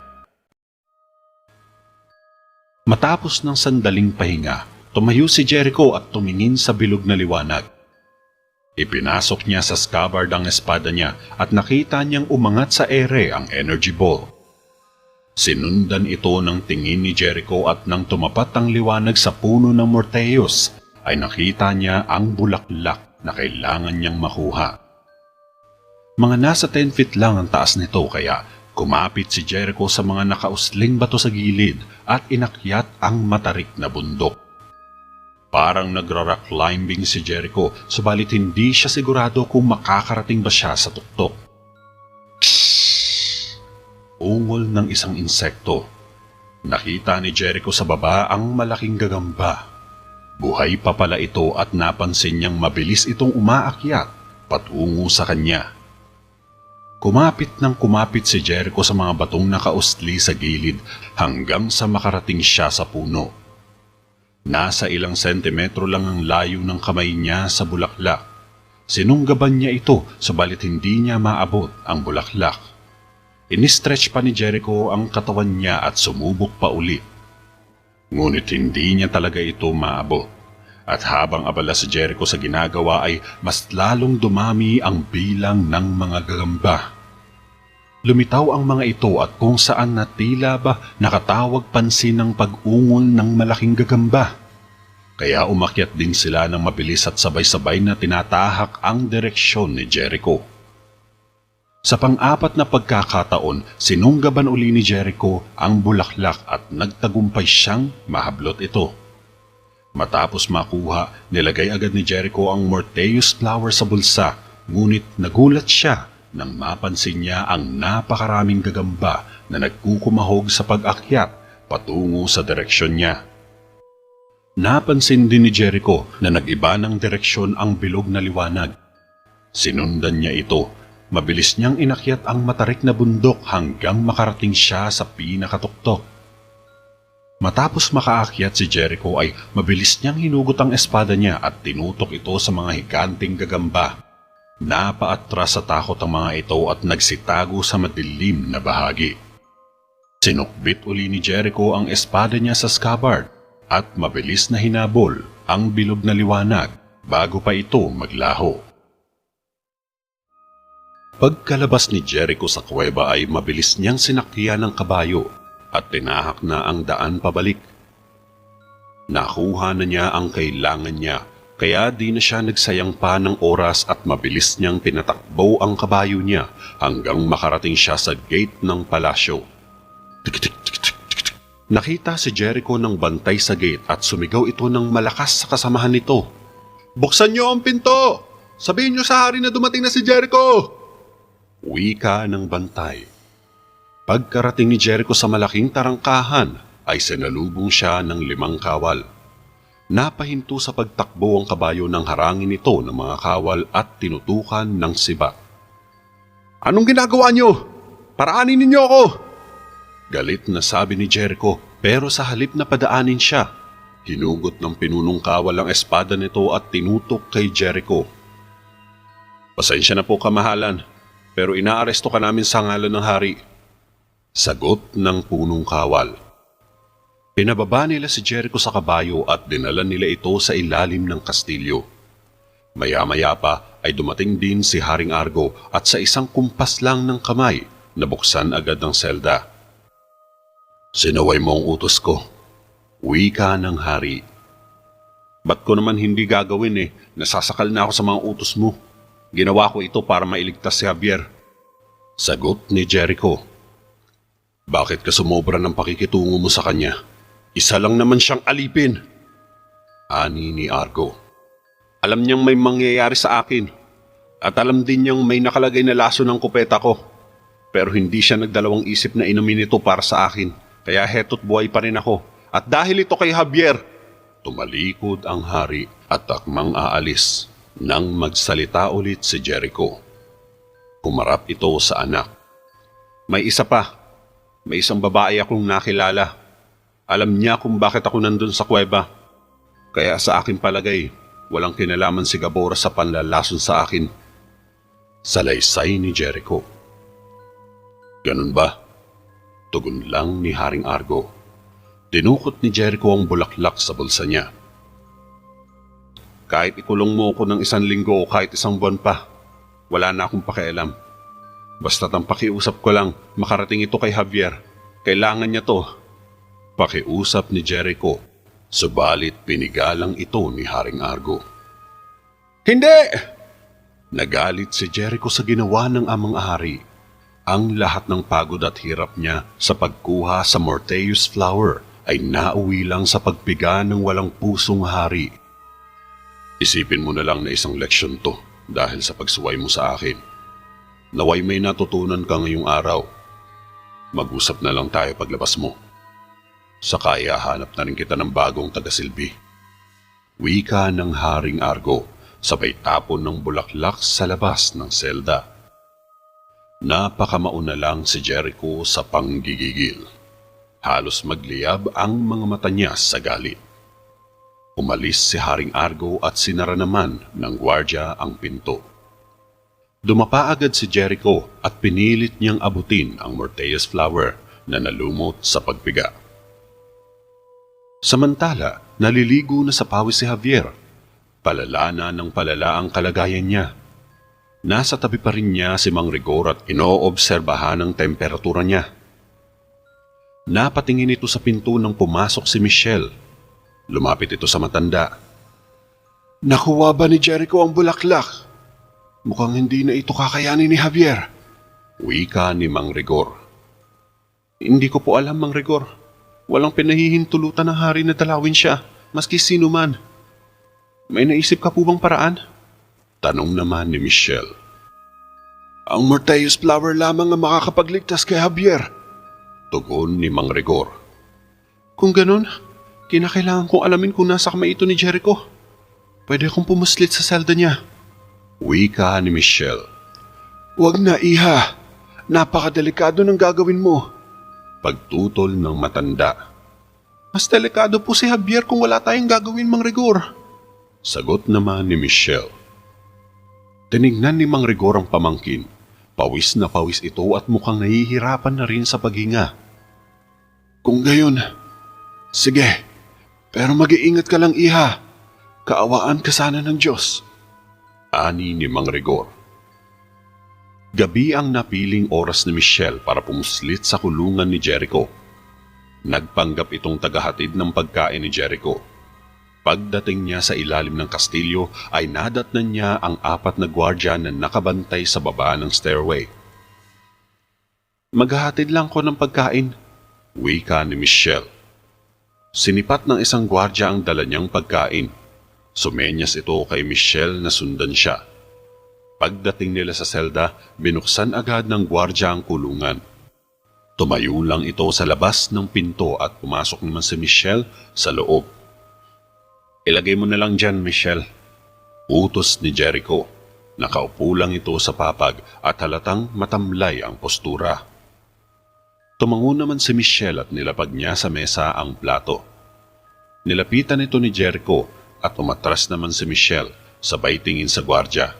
Matapos ng sandaling pahinga, tumayo si Jericho at tumingin sa bilog na liwanag. Ipinasok niya sa scabbard ang espada niya at nakita niyang umangat sa ere ang energy ball. Sinundan ito ng tingin ni Jericho at nang tumapat ang liwanag sa puno ng Morteus, ay nakita niya ang bulaklak na kailangan niyang makuha. Mga nasa 10 feet lang ang taas nito kaya kumapit si Jericho sa mga nakausling bato sa gilid at inakyat ang matarik na bundok. Parang nagra-rock climbing si Jericho, subalit hindi siya sigurado kung makakarating ba siya sa tuktok. Ungol ng isang insekto. Nakita ni Jericho sa baba ang malaking gagamba. Buhay pa pala ito at napansin niyang mabilis itong umaakyat patungo sa kanya. Kumapit si Jericho sa mga batong nakausli sa gilid hanggang sa makarating siya sa puno. Nasa ilang sentimetro lang ang layo ng kamay niya sa bulaklak. Sinunggaban niya ito subalit hindi niya maabot ang bulaklak. Inistretch pa ni Jericho ang katawan niya at sumubok pa ulit. Ngunit hindi niya talaga ito maabot. At habang abala si Jericho sa ginagawa ay mas lalong dumami ang bilang ng mga gagamba. Lumitaw ang mga ito at kung saan na tila ba nakatawag pansin ng pag-ungol ng malaking gagamba. Kaya umakyat din sila ng mabilis at sabay-sabay na tinatahak ang direksyon ni Jericho. Sa pang-apat na pagkakataon, sinunggaban uli ni Jericho ang bulaklak at nagtagumpay siyang mahablot ito. Matapos makuha, nilagay agad ni Jericho ang Morteus flower sa bulsa, ngunit nagulat siya nang mapansin niya ang napakaraming gagamba na nagkukumahog sa pag-akyat patungo sa direksyon niya. Napansin din ni Jericho na nag-iba ng direksyon ang bilog na liwanag. Sinundan niya ito. Mabilis niyang inakyat ang matarik na bundok hanggang makarating siya sa pinakatuktok. Matapos makaakyat si Jericho ay mabilis niyang hinugot ang espada niya at tinutok ito sa mga higanting gagamba. Napaatras sa takot ang mga ito at nagsitago sa madilim na bahagi. Sinukbit uli ni Jericho ang espada niya sa scabbard at mabilis na hinabol ang bilog na liwanag bago pa ito maglaho. Pagkalabas ni Jericho sa kuweba ay mabilis niyang sinakyan ng kabayo at tinahak na ang daan pabalik. Nakuha na niya ang kailangan niya kaya di na siya nagsayang pa ng oras at mabilis niyang pinatakbo ang kabayo niya hanggang makarating siya sa gate ng palasyo. Nakita si Jericho ng bantay sa gate at sumigaw ito ng malakas sa kasamahan nito. "Buksan niyo ang pinto! Sabihin niyo sa hari na dumating na si Jericho!" Wika ng bantay. Pagkarating ni Jericho sa malaking tarangkahan ay sinalubong siya ng 5 kawal. Napahinto sa pagtakbo ang kabayo nang harangin ito ng mga kawal at tinutukan ng sibat. "Anong ginagawa niyo? Paraanin ninyo ako!" Galit na sabi ni Jericho pero sa halip na padaanin siya, hinugot ng pinunong kawal ang espada nito at tinutok kay Jericho. "Pasensya na po kamahalan, pero inaaresto ka namin sa ngalan ng hari," sagot ng punong kawal. Pinababa nila si Jericho sa kabayo at dinala nila ito sa ilalim ng kastilyo. Maya-maya pa ay dumating din si Haring Argo at sa isang kumpas lang ng kamay, nabuksan agad ang selda. "Sinaway mo ang utos ko," wika ng hari. "Ba't ko naman hindi gagawin Nasasakal na ako sa mga utos mo. Ginawa ko ito para mailigtas si Javier," sagot ni Jericho. "Bakit ka sumobra ng pakikitungo mo sa kanya? Isa lang naman siyang alipin," ani ni Argo. "Alam niyang may mangyayari sa akin at alam din niyang may nakalagay na laso ng kupeta ko. Pero hindi siya nagdalawang isip na inumin ito para sa akin, kaya heto't buhay pa rin ako. At dahil ito kay Javier," tumalikod ang hari at takmang aalis. Nang magsalita ulit si Jericho, humarap ito sa anak. "May isa pa. May isang babae akong nakilala. Alam niya kung bakit ako nandun sa kuweba. Kaya sa aking palagay, walang kinalaman si Gabora sa panlalason sa akin." Salaysay ni Jericho. "Ganun ba?" tugon lang ni Haring Argo. Dinukot ni Jericho ang bulaklak sa bulsa niya. Kahit ikulong mo ko ng 1 linggo o kahit 1 buwan pa, wala na akong pakialam. Basta't ang pakiusap ko lang, makarating ito kay Javier. Kailangan niya to. Pakiusap ni Jericho, subalit pinigalang ito ni Haring Argo. Hindi! Nagalit si Jericho sa ginawa ng amang hari. Ang lahat ng pagod at hirap niya sa pagkuha sa Morteus flower ay nauwi lang sa pagpiga ng walang pusong hari. Isipin mo na lang na isang leksyon to dahil sa pagsuway mo sa akin. Naway may natutunan ka ngayong araw. Mag-usap na lang tayo paglabas mo. Saka hahanap na rin kita ng bagong tagasilbi. Wika ng Haring Argo, sabay tapon ng bulaklak sa labas ng selda. Napakamauna lang si Jericho sa panggigigil. Halos magliyab ang mga mata niya sa galit. Umalis si Haring Argo at sinara naman ng gwardya ang pinto. Dumapa agad si Jericho at pinilit niyang abutin ang Morteus flower na nalumot sa pagpiga. Samantala, naliligo na sa pawis si Javier. Palala na ng palala ang kalagayan niya. Nasa tabi pa rin niya si Mang Rigor at inoobserbahan ang temperatura niya. Napatingin ito sa pinto nang pumasok si Michelle. Lumapit ito sa matanda. Nakuha ba ni Jericho ang bulaklak? Mukhang hindi na ito kakayanin ni Javier. Wika ni Mang Rigor. Hindi ko po alam, Mang Rigor. Walang pinahihintulutan ng hari na dalawin siya, maski sino man. May naisip ka po bang paraan? Tanong naman ni Michelle. Ang Morteus flower lamang ang makakapagligtas kay Javier. Tugon ni Mang Rigor. Kung ganun, kinakailangan kong alamin kung nasa kamay ito ni Jericho. Pwede akong pumuslit sa selda niya. Wika ni Michelle. Huwag na, iha. Napakadelikado ng gagawin mo. Pagtutol ng matanda. Mas delikado po si Javier kung wala tayong gagawin, Mang Rigor. Sagot naman ni Michelle. Tinignan ni Mang Rigor ang pamangkin. Pawis na pawis ito at mukhang nahihirapan na rin sa paghinga. Kung gayon, sige. Pero mag-iingat ka lang, iha. Kaawaan ka sana ng Diyos. Ani ni Mang Rigor. Gabi ang napiling oras ni Michelle para pumuslit sa kulungan ni Jericho. Nagpanggap itong tagahatid ng pagkain ni Jericho. Pagdating niya sa ilalim ng kastilyo ay nadatnan niya ang 4 na gwardya na nakabantay sa baba ng stairway. Maghahatid lang ko ng pagkain, wika ni Michelle. Sinipat ng isang gwardya ang dala niyang pagkain. Sumenyas ito kay Michelle na sundan siya. Pagdating nila sa selda, binuksan agad ng gwardya ang kulungan. Tumayo lang ito sa labas ng pinto at pumasok naman si Michelle sa loob. Ilagay mo na lang dyan, Michelle. Utos ni Jericho. Nakaupo lang ito sa papag at halatang matamlay ang postura. Tumango naman si Michelle at nilapag niya sa mesa ang plato. Nilapitan ito ni Jericho at umatras naman si Michelle sabay tingin sa gwardya.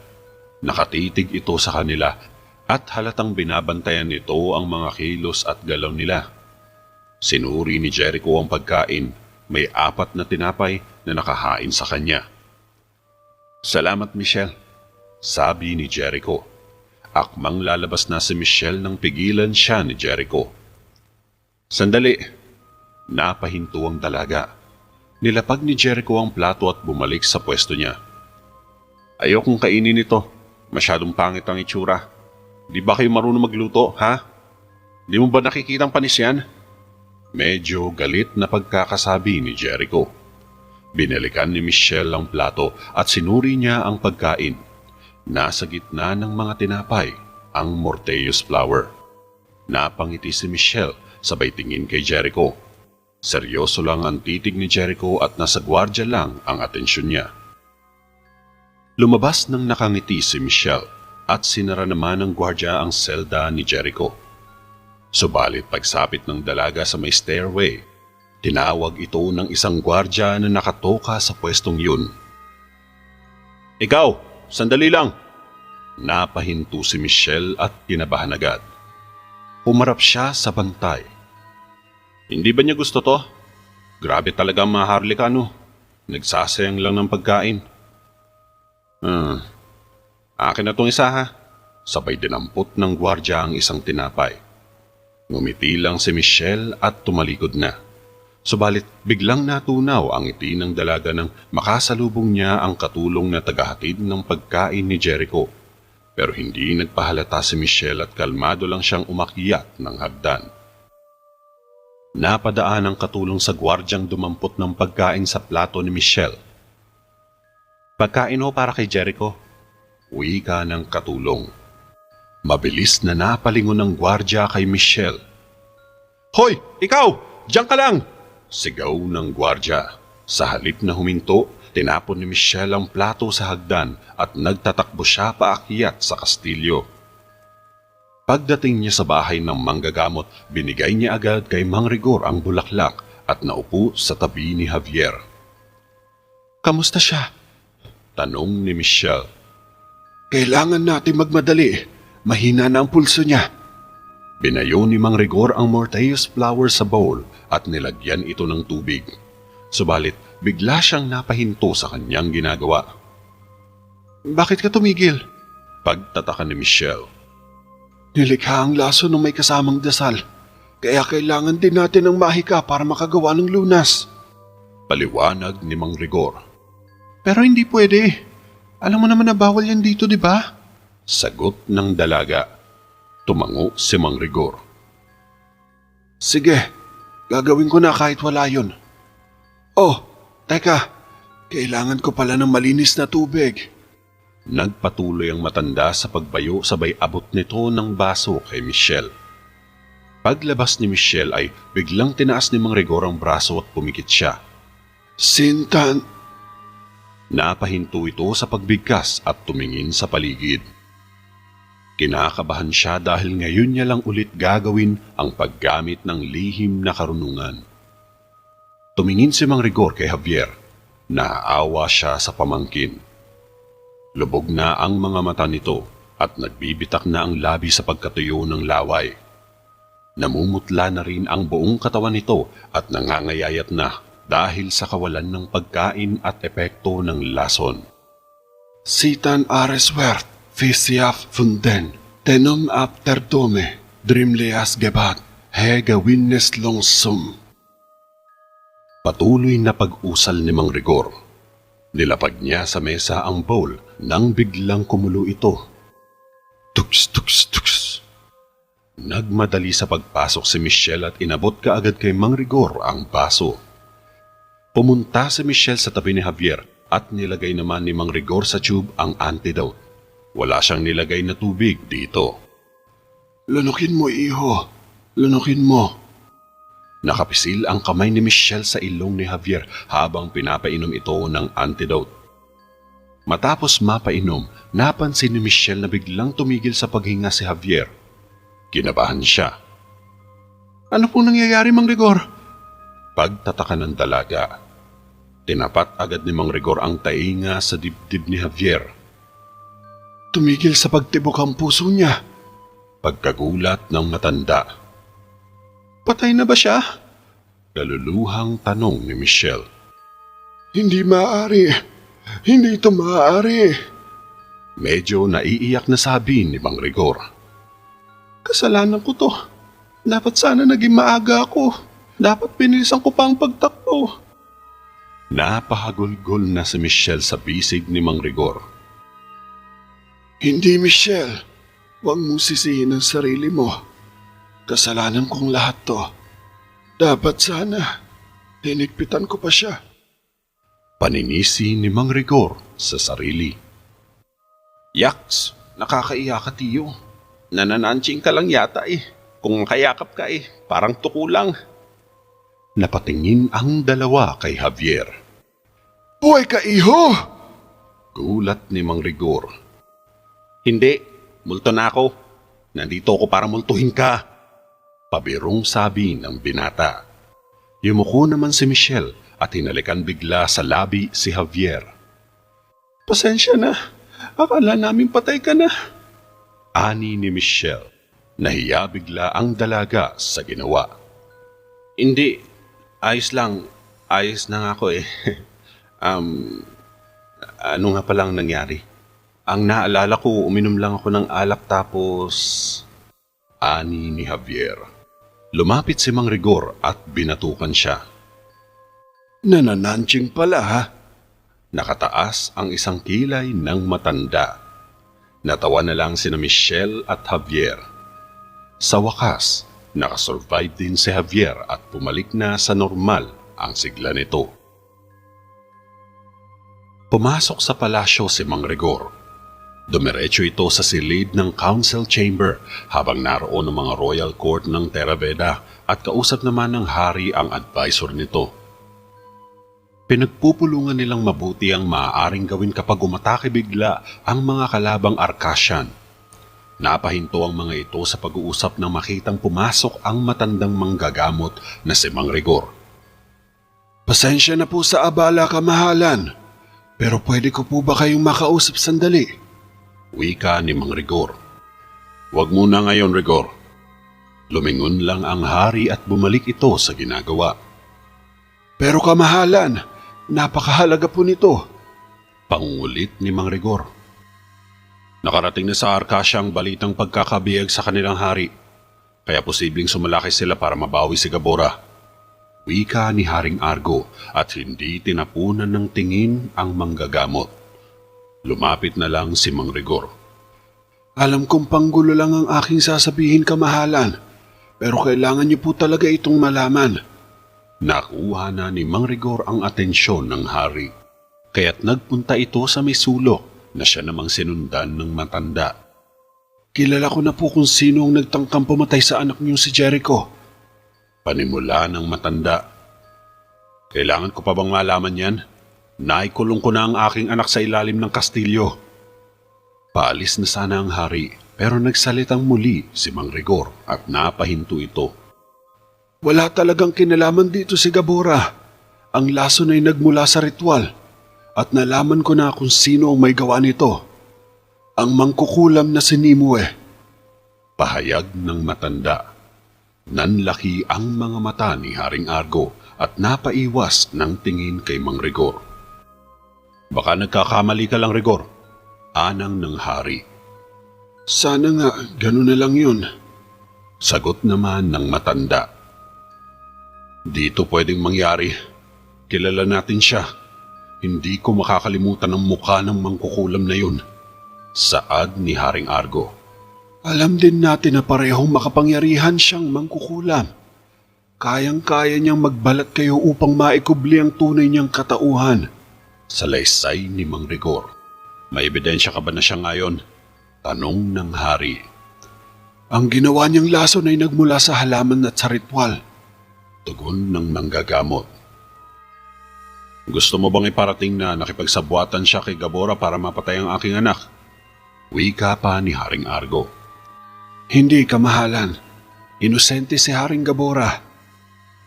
Nakatitig ito sa kanila at halatang binabantayan nito ang mga kilos at galaw nila. Sinuri ni Jericho ang pagkain. May 4 na tinapay na nakahain sa kanya. Salamat, Michelle, sabi ni Jericho. Akmang lalabas na si Michelle nang pigilan siya ni Jericho. Sandali, napahinto ang dalaga. Nilapag ni Jericho ang plato at bumalik sa pwesto niya. Ayokong kainin ito. Masyadong pangit ang itsura. Di ba kayo marunong magluto, ha? Di mo ba nakikitang panis yan? Medyo galit na pagkakasabi ni Jericho. Binalikan ni Michelle ang plato at sinuri niya ang pagkain. Nasa gitna ng mga tinapay, ang Morteus flower. Napangiti si Michelle sabay tingin kay Jericho. Seryoso lang ang titig ni Jericho at nasa gwardya lang ang atensyon niya. Lumabas ng nakangiti si Michelle at sinara naman ng gwardya ang selda ni Jericho. Subalit pagsapit ng dalaga sa may stairway, tinawag ito ng isang gwardya na nakatoka sa pwestong yun. Ikaw, sandali lang! Napahinto si Michelle at kinabahan agad. Pumarap siya sa bantay. Hindi ba niya gusto to? Grabe talaga ang mga harlikano. Nagsasayang lang ng pagkain. Akin na tong isa ha. Sabay dinampot ng gwardya ang isang tinapay. Ngumiti lang si Michelle at tumalikod na. Subalit biglang natunaw ang ngiti ng dalaga nang makasalubong niya ang katulong na tagahatid ng pagkain ni Jericho. Pero hindi nagpahalata si Michelle at kalmado lang siyang umakyat ng hagdan. Napadaan ang katulong sa gwardyang dumampot ng pagkain sa plato ni Michelle. Pagkain ho para kay Jericho. Wika ng katulong. Mabilis na napalingon ng gwardya kay Michelle. Hoy! Ikaw! Diyan ka lang! Sigaw ng gwardya. Sa halip na huminto, tinapon ni Michelle ang plato sa hagdan at nagtatakbo siya paakyat sa kastilyo. Pagdating niya sa bahay ng manggagamot, binigay niya agad kay Mang Rigor ang bulaklak at naupo sa tabi ni Javier. Kamusta siya? Tanong ni Michelle. Kailangan natin magmadali. Mahina na ang pulso niya. Binayo ni Mang Rigor ang Morteus flower sa bowl at nilagyan ito ng tubig. Subalit, bigla siyang napahinto sa kanyang ginagawa. Bakit ka tumigil? Pagtataka ni Michelle. Nilikha ang laso ng may kasamang dasal. Kaya kailangan din natin ng mahika para makagawa ng lunas. Paliwanag ni Mang Rigor. Pero hindi pwede. Alam mo naman na bawal yan dito, di ba? Sagot ng dalaga. Tumango si Mang Rigor. Sige, gagawin ko na kahit wala yun. Oh, teka, kailangan ko pala ng malinis na tubig. Nagpatuloy ang matanda sa pagbayo sabay abot nito ng baso kay Michelle. Paglabas ni Michelle ay biglang tinaas ni Mang Rigor ang braso at pumikit siya. Sintan. Napahinto ito sa pagbigkas at tumingin sa paligid. Kinakabahan siya dahil ngayon niya lang ulit gagawin ang paggamit ng lihim na karunungan. Tumingin si Mang Rigor kay Javier. Naaawa siya sa pamangkin. Lubog na ang mga mata nito at nagbibitak na ang labi sa pagkatuyo ng laway. Namumutla na rin ang buong katawan nito at nangangayayat na dahil sa kawalan ng pagkain at epekto ng lason. Sitan areswert, fisiaf funden, tenum apterdome, drimleas gebat, hega winnes longsum. Patuloy na pag-usal ni Mang Rigor. Nilapag niya sa mesa ang bowl nang biglang kumulo ito. Tuks, tuks, tuks. Nagmadali sa pagpasok si Michelle at inabot kaagad kay Mang Rigor ang baso. Pumunta si Michelle sa tabi ni Javier at nilagay naman ni Mang Rigor sa tube ang antidote. Wala siyang nilagay na tubig dito. Lunukin mo, iho. Lunukin mo. Nakapisil ang kamay ni Michelle sa ilong ni Javier habang pinapainom ito ng antidote. Matapos mapainom, napansin ni Michelle na biglang tumigil sa paghinga si Javier. Kinabahan siya. Ano pong nangyayari, Mang Rigor? Pagtataka ng dalaga. Tinapat agad ni Mang Rigor ang tainga sa dibdib ni Javier. Tumigil sa pagtibok ang puso niya. Pagkagulat ng matanda. Patay na ba siya? Kaluluhang tanong ni Michelle. Hindi maaari. Hindi ito maaari. Medyo naiiyak na sabi ni Mang Rigor. Kasalanan ko to. Dapat sana naging maaga ako. Dapat pinilisan ko pa ang pagtakbo. Napahagulgol na si Michelle sa bisig ni Mang Rigor. Hindi, Michelle. Huwag mong sisihin ang sarili mo. Kasalanan kong lahat to. Dapat sana. Hinigpitan ko pa siya. Paninisi ni Mang Rigor sa sarili. Yaks, nakakaiyak ka, tiyo. Nanananching ka lang yata eh. Kung kayakap ka eh, parang tuko lang. Napatingin ang dalawa kay Javier. Buhay ka, iho! Gulat ni Mang Rigor. Hindi, multo na ako. Nandito ako para multuhin ka. Pabirong sabi ng binata. Yumuko naman si Michelle at hinalikan bigla sa labi si Javier. Pasensya na. Akala namin patay ka na. Ani ni Michelle. Nahiya bigla ang dalaga sa ginawa. Hindi. Ayos lang. Ayos na nga ako eh. Ano nga palang nangyari? Ang naalala ko, uminom lang ako ng alak tapos... Ani ni Javier. Lumapit si Mang Rigor at binatukan siya. Nanananching pala ha? Nakataas ang isang kilay ng matanda. Natawa na lang sina Michelle at Javier. Sa wakas, nakasurvive din si Javier at pumalik na sa normal ang sigla nito. Pumasok sa palasyo si Mang Rigor. Dumiretso ito sa silid ng council chamber habang naroon ang mga royal court ng Terraveda at kausap naman ng hari ang advisor nito. Pinagpupulungan nilang mabuti ang maaaring gawin kapag umatake bigla ang mga kalabang Arcasian. Napahinto ang mga ito sa pag-uusap nang makitang pumasok ang matandang manggagamot na si Mang Rigor. Pasensya na po sa abala, kamahalan. Pero pwede ko po ba kayong makausap sandali? Wika ni Mang Rigor. Huwag muna ngayon, Rigor. Lumingon lang ang hari at bumalik ito sa ginagawa. Pero kamahalan, napakahalaga po nito. Pangungulit ni Mang Rigor. Nakarating na sa Arcasia ang balitang pagkakabiyag sa kanilang hari, kaya posibleng sumalaki sila para mabawi si Gabora. Wika ni Haring Argo at hindi tinapunan ng tingin ang manggagamot. Lumapit na lang si Mang Rigor. Alam kong panggulo lang ang aking sasabihin, kamahalan, pero kailangan niyo po talaga itong malaman. Nakuha na ni Mang Rigor ang atensyon ng hari, kaya't nagpunta ito sa may sulok na siya namang sinundan ng matanda. Kilala ko na po kung sino ang nagtangkang pumatay sa anak niyong si Jericho. Panimula ng matanda. Kailangan ko pa bang malaman yan? Naikulong ko na ang aking anak sa ilalim ng kastilyo. Paalis na sana ang hari, pero nagsalitang muli si Mang Rigor at napahinto ito. Wala talagang kinalaman dito si Gabora. Ang lason ay nagmula sa ritual at nalaman ko na kung sino ang may gawa nito. Ang mangkukulam na si Nimue. Pahayag ng matanda. Nanlaki ang mga mata ni Haring Argo at napaiwas ng tingin kay Mang Rigor. Baka nagkakamali ka lang, Rigor. Anang ng hari. Sana nga, gano'n na lang yun. Sagot naman ng matanda. Dito pwedeng mangyari. Kilala natin siya. Hindi ko makakalimutan ang mukha ng mangkukulam na yun. Saad ni Haring Argo. Alam din natin na parehong makapangyarihan siyang mangkukulam. Kayang-kaya niyang magbalat kayo upang maikubli ang tunay niyang katauhan. Salaysay ni Mang Rigor. May ebidensya ka ba na siya ngayon? Tanong ng hari. Ang ginawa niyang lason ay nagmula sa halaman at sa ritual. Tugon ng manggagamot. Gusto mo bang iparating na nakipagsabwatan siya kay Gabora para mapatay ang aking anak? Wika pa ni Haring Argo. Hindi, kamahalan. Inosente si Haring Gabora.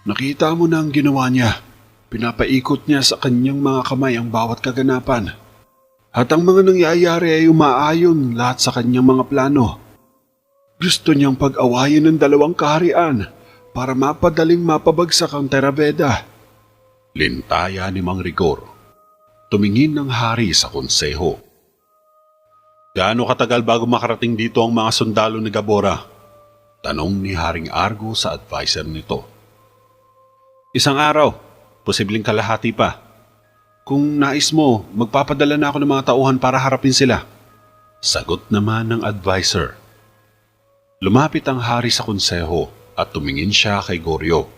Nakita mo na ang ginawa niya. Pinapaikot niya sa kanyang mga kamay ang bawat kaganapan. At ang mga nangyayari ay umaayon lahat sa kanyang mga plano. Gusto niyang pag-awayin ng dalawang kaharian para mapadaling mapabagsak ang Terraveda. Lintaya ni Mang Rigor. Tumingin ng hari sa konseho. Gaano katagal bago makarating dito ang mga sundalo ni Gabora? Tanong ni Haring Argo sa adviser nito. Isang araw. Posibleng kalahati pa. Kung nais mo, magpapadala na ako ng mga tauhan para harapin sila. Sagot naman ng adviser. Lumapit ang hari sa konseho at tumingin siya kay Goryo.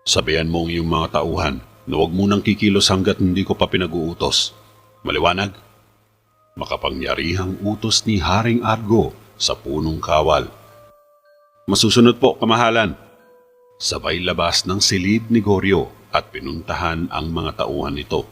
Sabihan mo ang iyong mga tauhan na huwag munang kikilos hanggat hindi ko pa pinag-uutos. Maliwanag? Makapangyarihang utos ni Haring Argo sa punong kawal. Masusunod po, kamahalan. Sabay labas ng silid ni Goryo at pinuntahan ang mga tauhan nito.